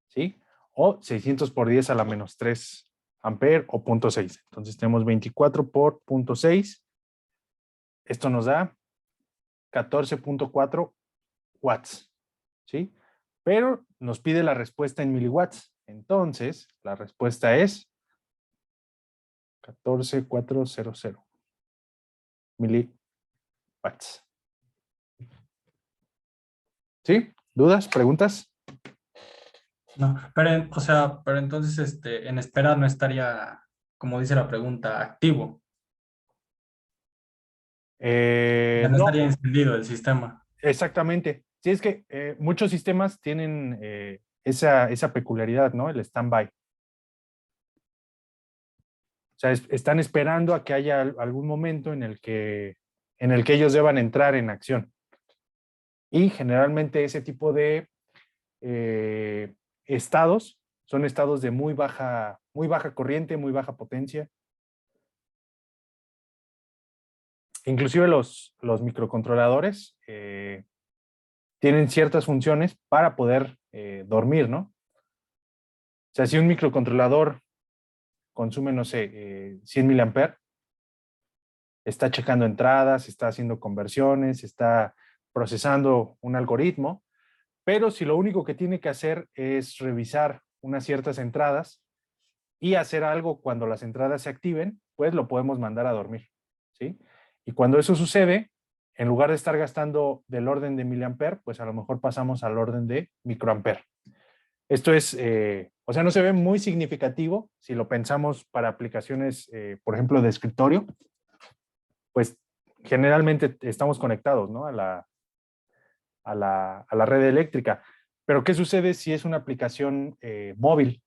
¿sí? O 600 por 10 a la menos 3 amperes o 0.6. Entonces tenemos 24 por 0.6. Esto nos da 14.4 watts, ¿sí? Pero nos pide la respuesta en miliwatts. Entonces, la respuesta es 14.400 miliwatts. ¿Sí? ¿Dudas? ¿Preguntas? No, pero, o sea, pero entonces en espera no estaría, como dice la pregunta, activo. Ya no No, estaría encendido el sistema. exactamente. Sí, es que muchos sistemas tienen esa peculiaridad, ¿no? El standby. O sea, están esperando a que haya algún momento en el que ellos deban entrar en acción. Y generalmente ese tipo de estados son estados de muy baja corriente, muy baja potencia. Inclusive los microcontroladores tienen ciertas funciones para poder dormir, ¿no? O sea, si un microcontrolador consume, no sé, 100 miliamperes, está checando entradas, está haciendo conversiones, está procesando un algoritmo, pero si lo único que tiene que hacer es revisar unas ciertas entradas y hacer algo cuando las entradas se activen, pues lo podemos mandar a dormir, ¿sí? Y cuando eso sucede, en lugar de estar gastando del orden de miliamper, pues a lo mejor pasamos al orden de microamper. Esto es, o sea, no se ve muy significativo si lo pensamos para aplicaciones, por ejemplo, de escritorio, pues generalmente estamos conectados, ¿no? A la red eléctrica. Pero ¿qué sucede si es una aplicación móvil?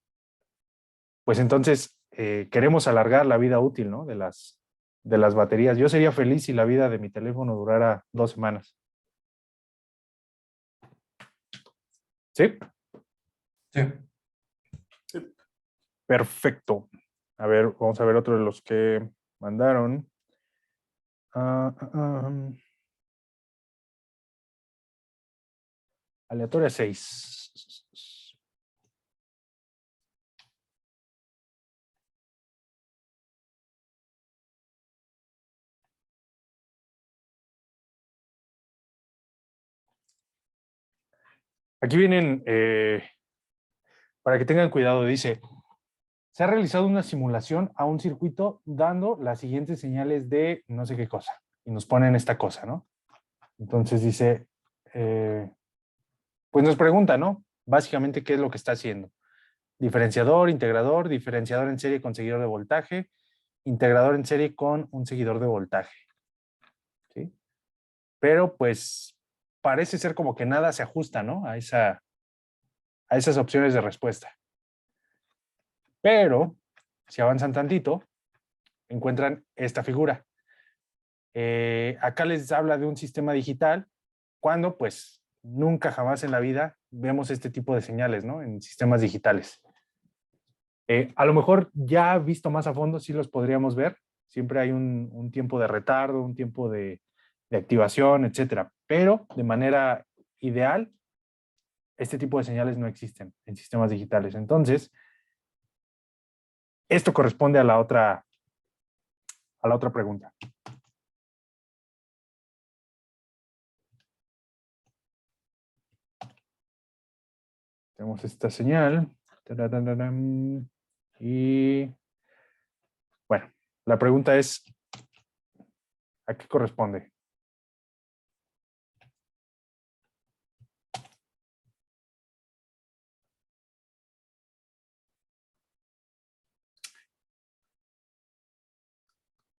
Pues entonces queremos alargar la vida útil, ¿no? De las baterías. Yo sería feliz si la vida de mi teléfono durara 2 semanas. ¿Sí? Sí. Perfecto. A ver, vamos a ver otro de los que mandaron. Aleatoria 6. Aquí vienen, para que tengan cuidado, dice, se ha realizado una simulación a un circuito dando las siguientes señales de no sé qué cosa. Y nos ponen esta cosa, ¿no? Entonces dice, pues nos pregunta, ¿no? Básicamente, ¿qué es lo que está haciendo? Diferenciador, integrador, diferenciador en serie con seguidor de voltaje, integrador en serie con un seguidor de voltaje. ¿Sí? Pero pues parece ser como que nada se ajusta, ¿no? A esas opciones de respuesta. Pero si avanzan tantito, encuentran esta figura. Acá les habla de un sistema digital cuando pues nunca jamás en la vida vemos este tipo de señales, ¿no? En sistemas digitales. A lo mejor ya visto más a fondo sí los podríamos ver. Siempre hay un tiempo de retardo, un tiempo de activación, etcétera. Pero de manera ideal, este tipo de señales no existen en sistemas digitales. Entonces, esto corresponde a la otra pregunta. Tenemos esta señal. Tarararán. Y bueno, la pregunta es, ¿a qué corresponde?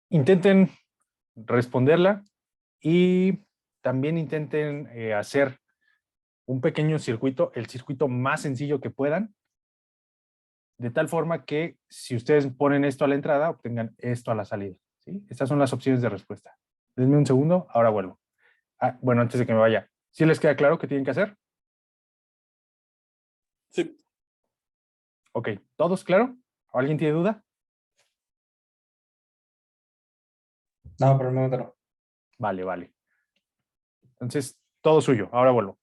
Intenten responderla y también intenten hacer un pequeño circuito, el circuito más sencillo que puedan, de tal forma que si ustedes ponen esto a la entrada, obtengan esto a la salida. ¿Sí? Estas son las opciones de respuesta. Denme un segundo, ahora vuelvo. Bueno, antes de que me vaya, ¿sí les queda claro qué tienen que hacer? Sí. Ok, ¿todos claro? ¿Alguien tiene duda? No, por el momento no. Vale, vale. Entonces, todo suyo. Ahora vuelvo.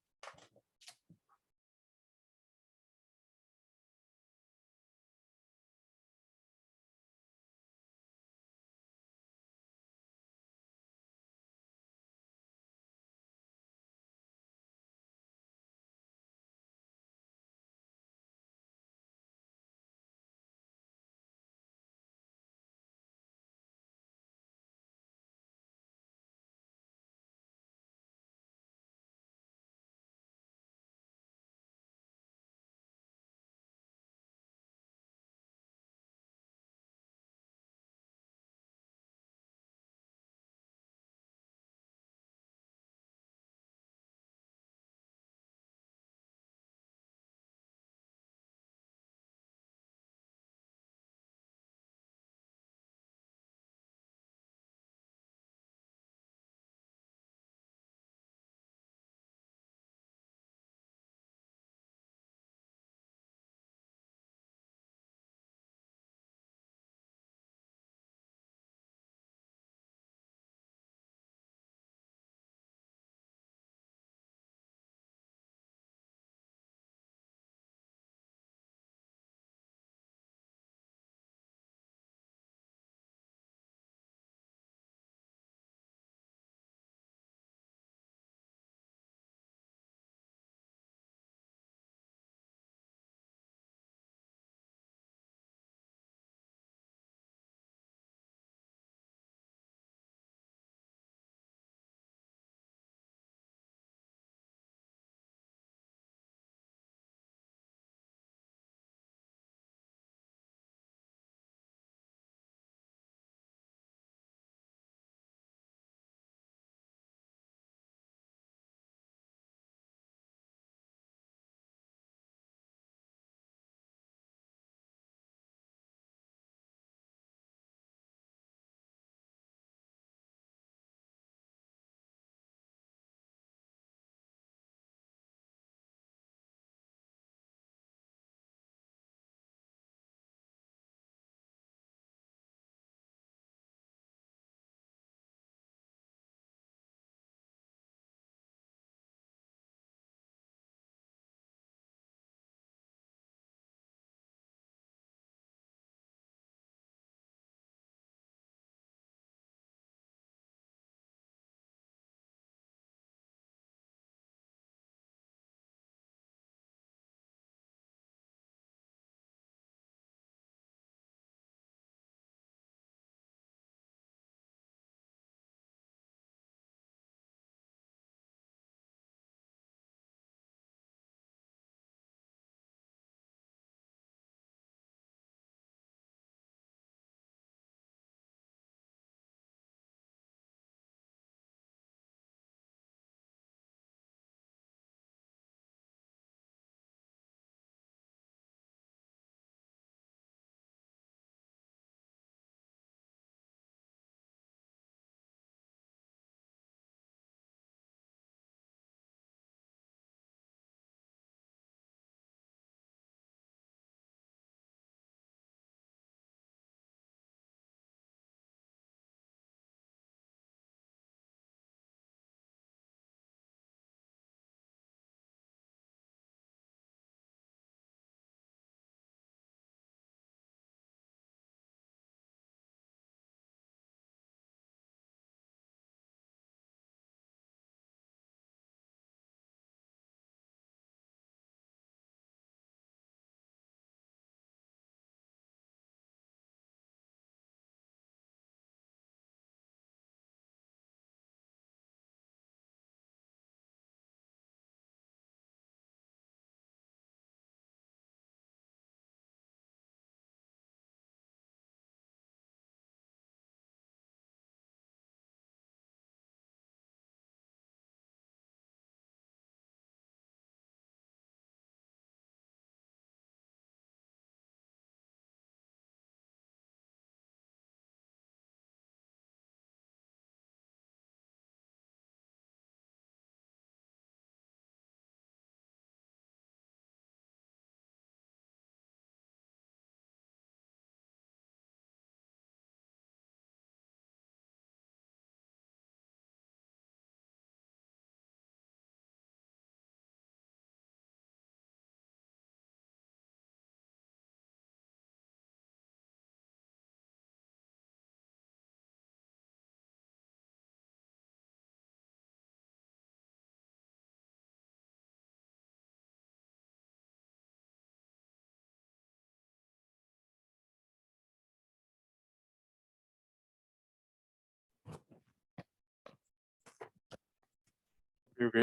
Ok.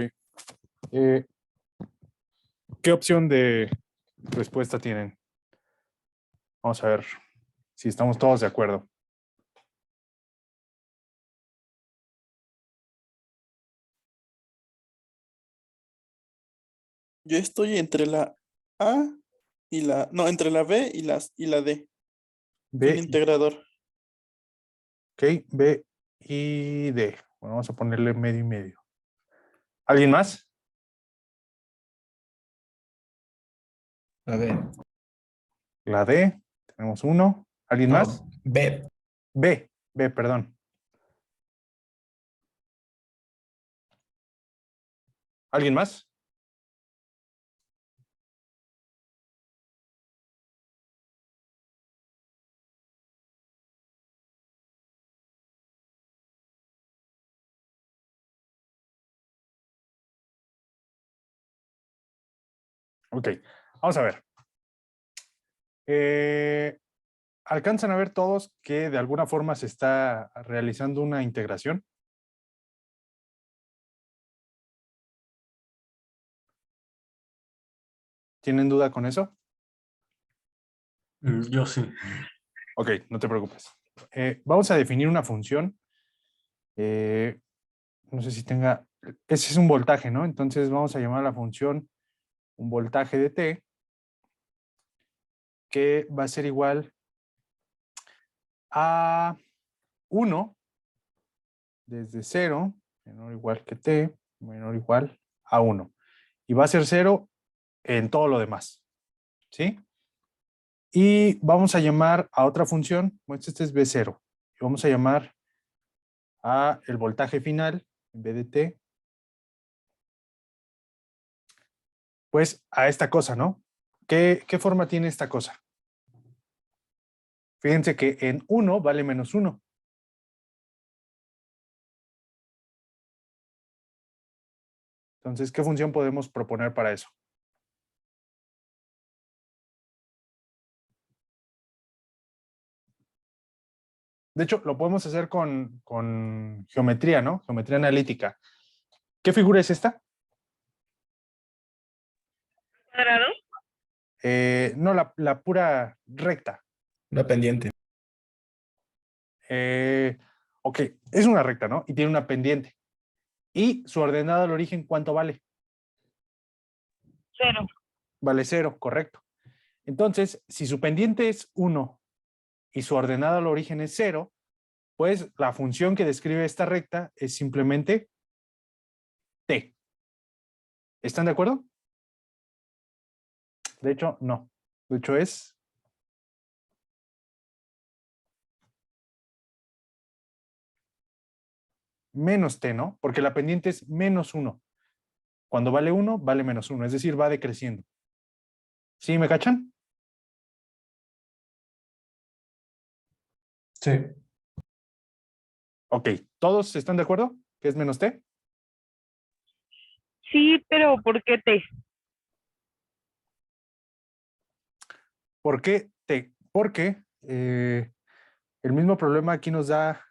¿Qué opción de respuesta tienen? Vamos a ver si estamos todos de acuerdo. Yo estoy entre la A y la... No, entre la B y la D. B, Un integrador. ok, B y D. Bueno, vamos a ponerle medio y medio. ¿Alguien más? A ver. La D, tenemos uno. ¿Alguien No, más? B. B, perdón. ¿Alguien más? Ok, vamos a ver. ¿Alcanzan a ver todos que de alguna forma se está realizando una integración? ¿Tienen duda con eso? Yo sí. Ok, no te preocupes. Vamos a definir una función. No sé si tenga... Ese es un voltaje, ¿no? Entonces vamos a llamar a la función un voltaje de T que va a ser igual a 1 desde 0, menor o igual que T, menor o igual a 1. Y va a ser 0 en todo lo demás. ¿Sí? Y vamos a llamar a otra función, este es B0. Y vamos a llamar a el voltaje final, en vez de T, pues a esta cosa, ¿no? ¿Qué forma tiene esta cosa? Fíjense que en 1 vale menos 1. Entonces, ¿qué función podemos proponer para eso? De hecho, lo podemos hacer con geometría, ¿no? Geometría analítica. ¿Qué figura es esta? ¿Cuadrado? No, la pura recta. Una pendiente. Ok, es una recta, ¿no? Y tiene una pendiente. Y su ordenada al origen, ¿cuánto vale? 0. Vale 0, correcto. Entonces, si su pendiente es 1 y su ordenada al origen es 0, pues la función que describe esta recta es simplemente t. ¿Están de acuerdo? De hecho, no. De hecho, es menos t, ¿no? Porque la pendiente es menos 1. Cuando vale 1, vale menos 1. Es decir, va decreciendo. ¿Sí me cachan? Sí. Ok. ¿Todos están de acuerdo? ¿Que es menos t? Sí, pero ¿por qué T? ¿Por qué t? Porque el mismo problema aquí nos da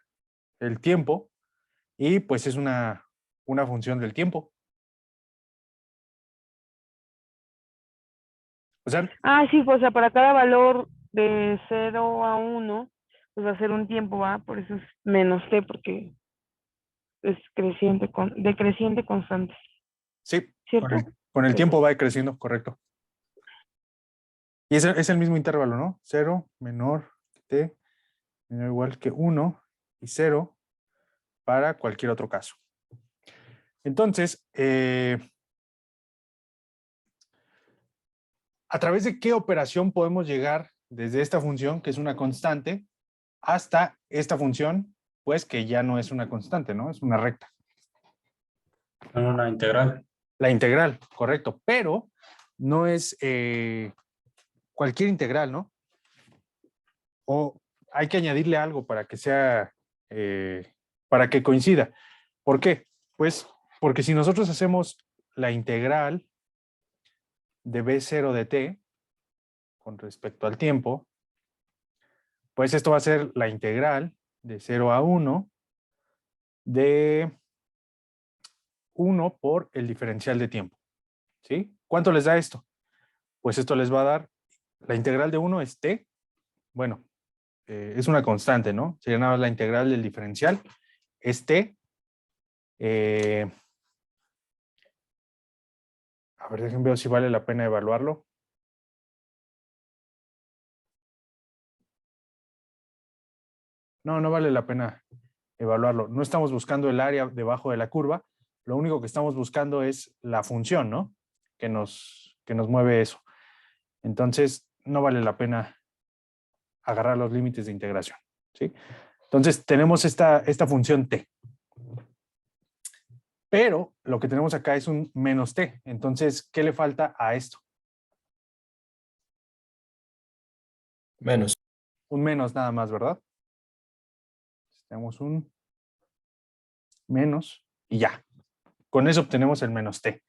el tiempo y pues es una función del tiempo. O sea, Ah, sí, pues, o sea, para cada valor de 0 a 1, pues va a ser un tiempo, ¿va? Por eso es menos T, porque es decreciente constante, sí, ¿cierto? con el Sí. tiempo va creciendo, correcto. Y es el mismo intervalo, ¿no? 0 menor que t, menor o igual que 1 y 0 para cualquier otro caso. Entonces, ¿a través de qué operación podemos llegar desde esta función, que es una constante, hasta esta función, pues que ya no es una constante, ¿no? Es una recta. En una integral. La integral, correcto, pero no es cualquier integral, ¿no? O hay que añadirle algo para que sea, para que coincida. ¿Por qué? Pues porque si nosotros hacemos la integral de B0 de t con respecto al tiempo, pues esto va a ser la integral de 0 a 1 de 1 por el diferencial de tiempo. ¿Sí? ¿Cuánto les da esto? Pues esto les va a dar, la integral de 1 es t, bueno, es una constante, ¿no? Sería nada más la integral del diferencial, es t. A ver, déjenme ver si vale la pena evaluarlo. No, no vale la pena evaluarlo. No estamos buscando el área debajo de la curva. Lo único que estamos buscando es la función, ¿no? Que nos mueve eso. Entonces, no vale la pena agarrar los límites de integración, ¿sí? Entonces, tenemos esta función t. Pero lo que tenemos acá es un menos t. Entonces, ¿qué le falta a esto? Menos. Un menos nada más, ¿verdad? Tenemos un menos y ya. Con eso obtenemos el menos t.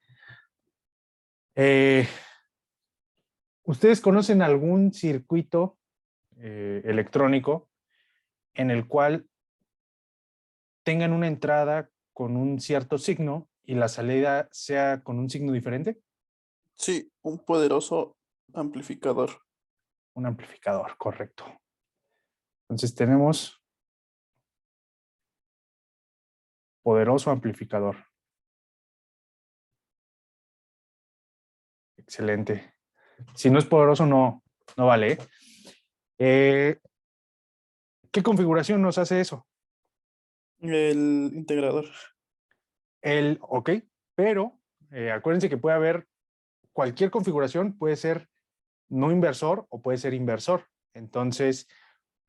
¿Ustedes conocen algún circuito electrónico en el cual tengan una entrada con un cierto signo y la salida sea con un signo diferente? Sí, un poderoso amplificador. Un amplificador, correcto. Entonces tenemos poderoso amplificador. Excelente. Si no es poderoso, no vale. ¿Qué configuración nos hace eso? El integrador. Ok, pero acuérdense que puede haber cualquier configuración, puede ser no inversor o puede ser inversor. Entonces,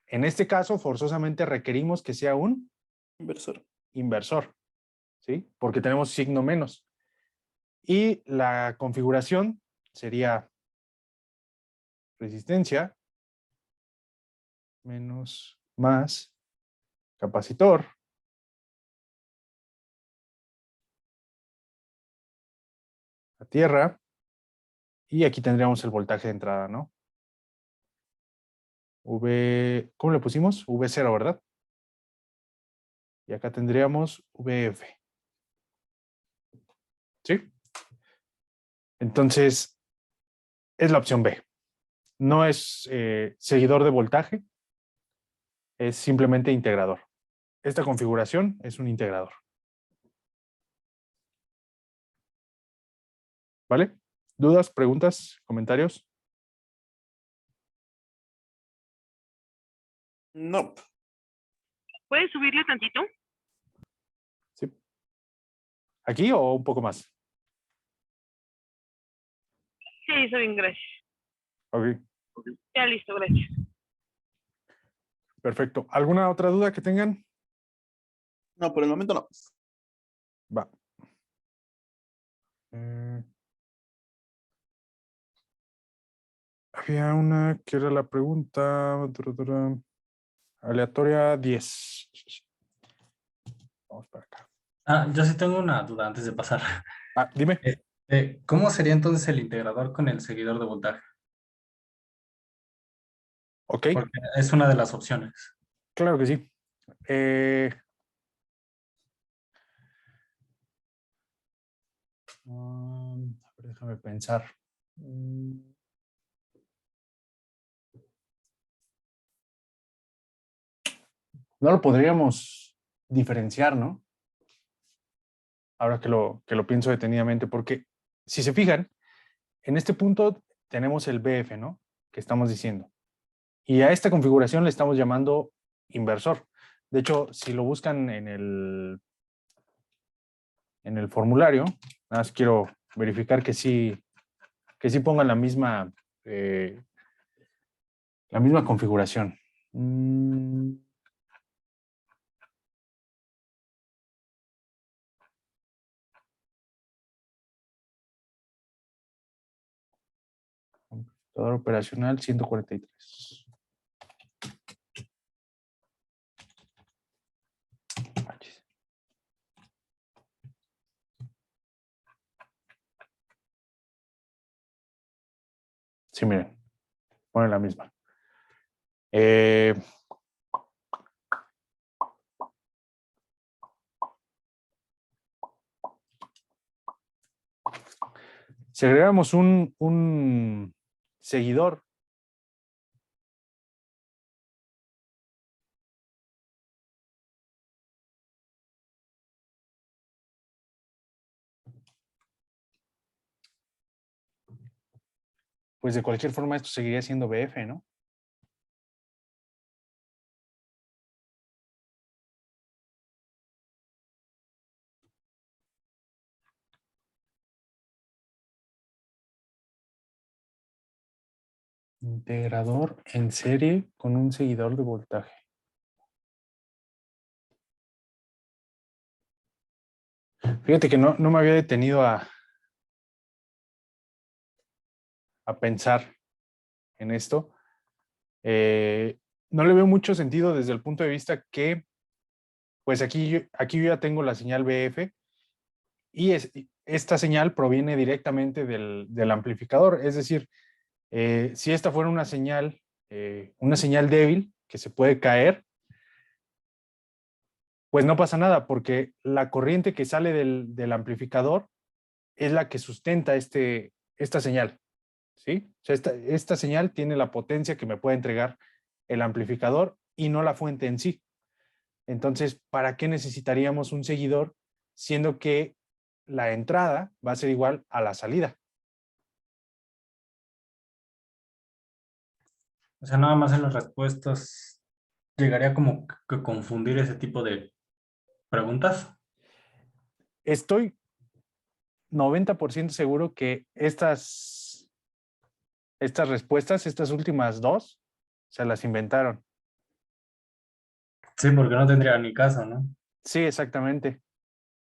en este caso, forzosamente requerimos que sea un Inversor. inversor, ¿sí? Porque tenemos signo menos. Y la configuración sería resistencia menos más capacitor a tierra. Y aquí tendríamos el voltaje de entrada, ¿no? ¿Cómo le pusimos? V0, ¿verdad? Y acá tendríamos VF. ¿Sí? Entonces, es la opción B. No es seguidor de voltaje, es simplemente integrador. Esta configuración es un integrador. ¿Vale? ¿Dudas, preguntas, comentarios? No. ¿Puedes subirle tantito? Sí. ¿Aquí o un poco más? Sí, está bien, gracias. Ok, Ya listo, gracias. perfecto. ¿Alguna otra duda que tengan? No, por el momento no. Va. Eh, había una que era la pregunta aleatoria 10. Vamos para acá. Yo sí tengo una duda antes de pasar. Dime. ¿Cómo sería entonces el integrador con el seguidor de voltaje? Ok, Porque es una de las opciones. claro que sí. A ver, déjame pensar. No lo podríamos diferenciar, ¿no? Ahora que lo pienso detenidamente, porque si se fijan, en este punto tenemos el BF, ¿no? Que estamos diciendo. Y a esta configuración le estamos llamando inversor. De hecho, si lo buscan en el formulario, nada más quiero verificar que sí pongan la misma configuración. Computador operacional 143. Sí, miren, pone la misma. Si agregamos un seguidor, pues de cualquier forma esto seguiría siendo BF, ¿no? Integrador en serie con un seguidor de voltaje. Fíjate que no me había detenido a pensar en esto. No le veo mucho sentido desde el punto de vista que, pues aquí yo ya tengo la señal BF y esta señal proviene directamente del amplificador. Es decir, si esta fuera una señal débil que se puede caer, pues no pasa nada porque la corriente que sale del amplificador es la que sustenta esta señal, ¿sí? O sea, esta señal tiene la potencia que me puede entregar el amplificador y no la fuente en sí. Entonces, ¿para qué necesitaríamos un seguidor siendo que la entrada va a ser igual a la salida? O sea, nada más en las respuestas llegaría como que confundir ese tipo de preguntas. Estoy 90% seguro que estas respuestas, estas últimas dos, se las inventaron. Sí, porque no tendría ni caso, ¿no? Sí, exactamente.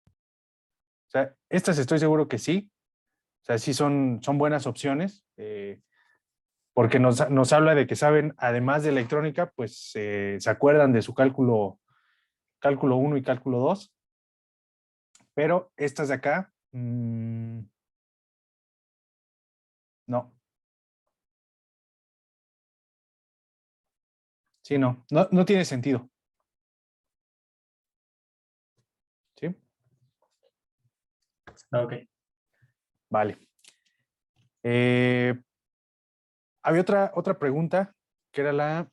O sea, estas estoy seguro que sí. O sea, sí son buenas opciones, porque nos habla de que saben, además de electrónica, pues se acuerdan de su cálculo 1 y cálculo 2. Pero estas de acá, no. Sí, no tiene sentido. ¿Sí? Ok. Vale. Había otra pregunta que era la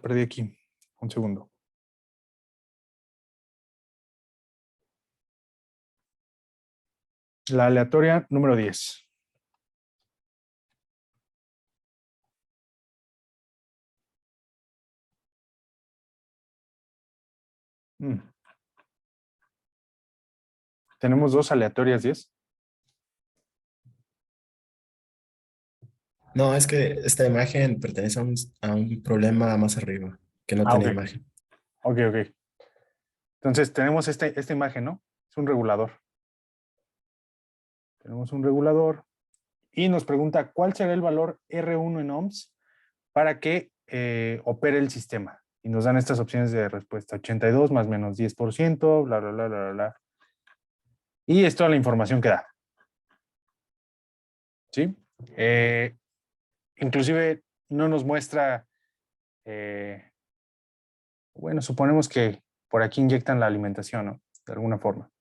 perdí aquí. Un segundo. La aleatoria número 10. Tenemos dos aleatorias 10. No, es que esta imagen pertenece a un problema más arriba, que no Ok. tenía imagen. Ok. Entonces tenemos esta imagen, ¿no? Es un regulador. Tenemos un regulador y nos pregunta cuál será el valor R1 en ohms para que opere el sistema. Y nos dan estas opciones de respuesta: 82 más menos 10%, bla, bla, bla, bla, bla. Y es toda la información que da. ¿Sí? Inclusive no nos muestra, bueno, suponemos que por aquí inyectan la alimentación, ¿no? De alguna forma.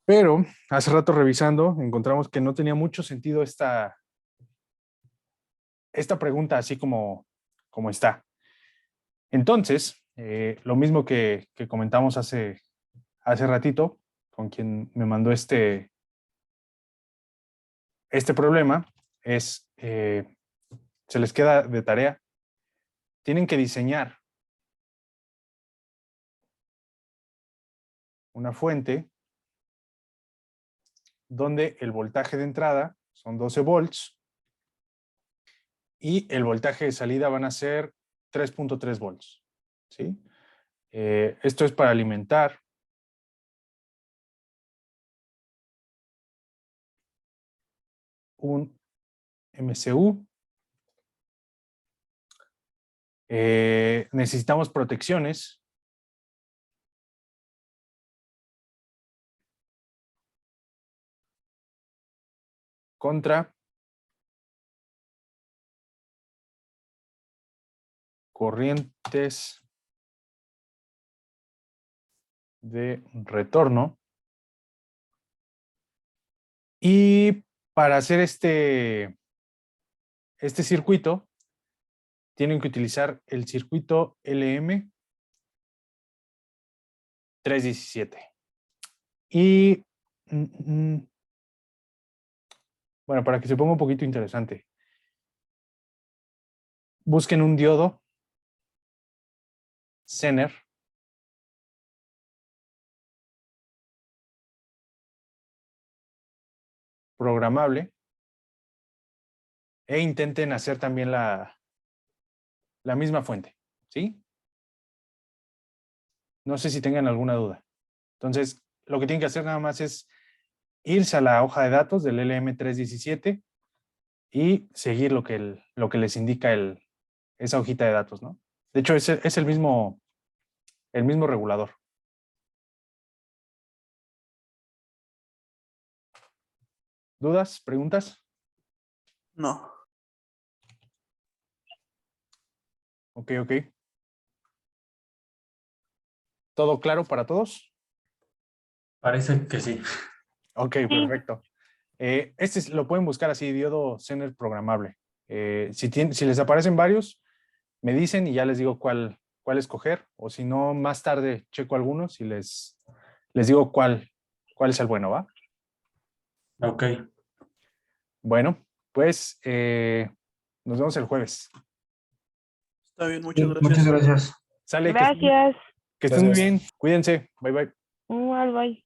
Pero hace rato revisando, encontramos que no tenía mucho sentido esta pregunta así como está. Entonces, lo mismo que comentamos hace ratito, con quien me mandó este problema, es, se les queda de tarea, tienen que diseñar una fuente donde el voltaje de entrada son 12 volts y el voltaje de salida van a ser 3.3 volts. ¿Sí? Esto es para alimentar un MCU. Necesitamos protecciones contra corrientes de retorno. Y para hacer este circuito, tienen que utilizar el circuito LM317. Y bueno, para que se ponga un poquito interesante, busquen un diodo Zener programable e intenten hacer también la misma fuente, ¿sí? No sé si tengan alguna duda. Entonces, lo que tienen que hacer nada más es irse a la hoja de datos del LM317 y seguir lo que les indica esa hojita de datos, ¿no? De hecho, es el mismo regulador. ¿Dudas? ¿Preguntas? No. Ok. ¿Todo claro para todos? Parece que sí. Ok, perfecto. Lo pueden buscar así, diodo Zener programable. Si les aparecen varios, me dicen y ya les digo cuál escoger, o si no, más tarde checo algunos y les digo cuál es el bueno, ¿va? Ok. Bueno, pues nos vemos el jueves. Está bien, muchas gracias. Muchas gracias. Sale, Gracias. que estén muy Gracias. bien. Cuídense. Bye, bye. Igual, bye.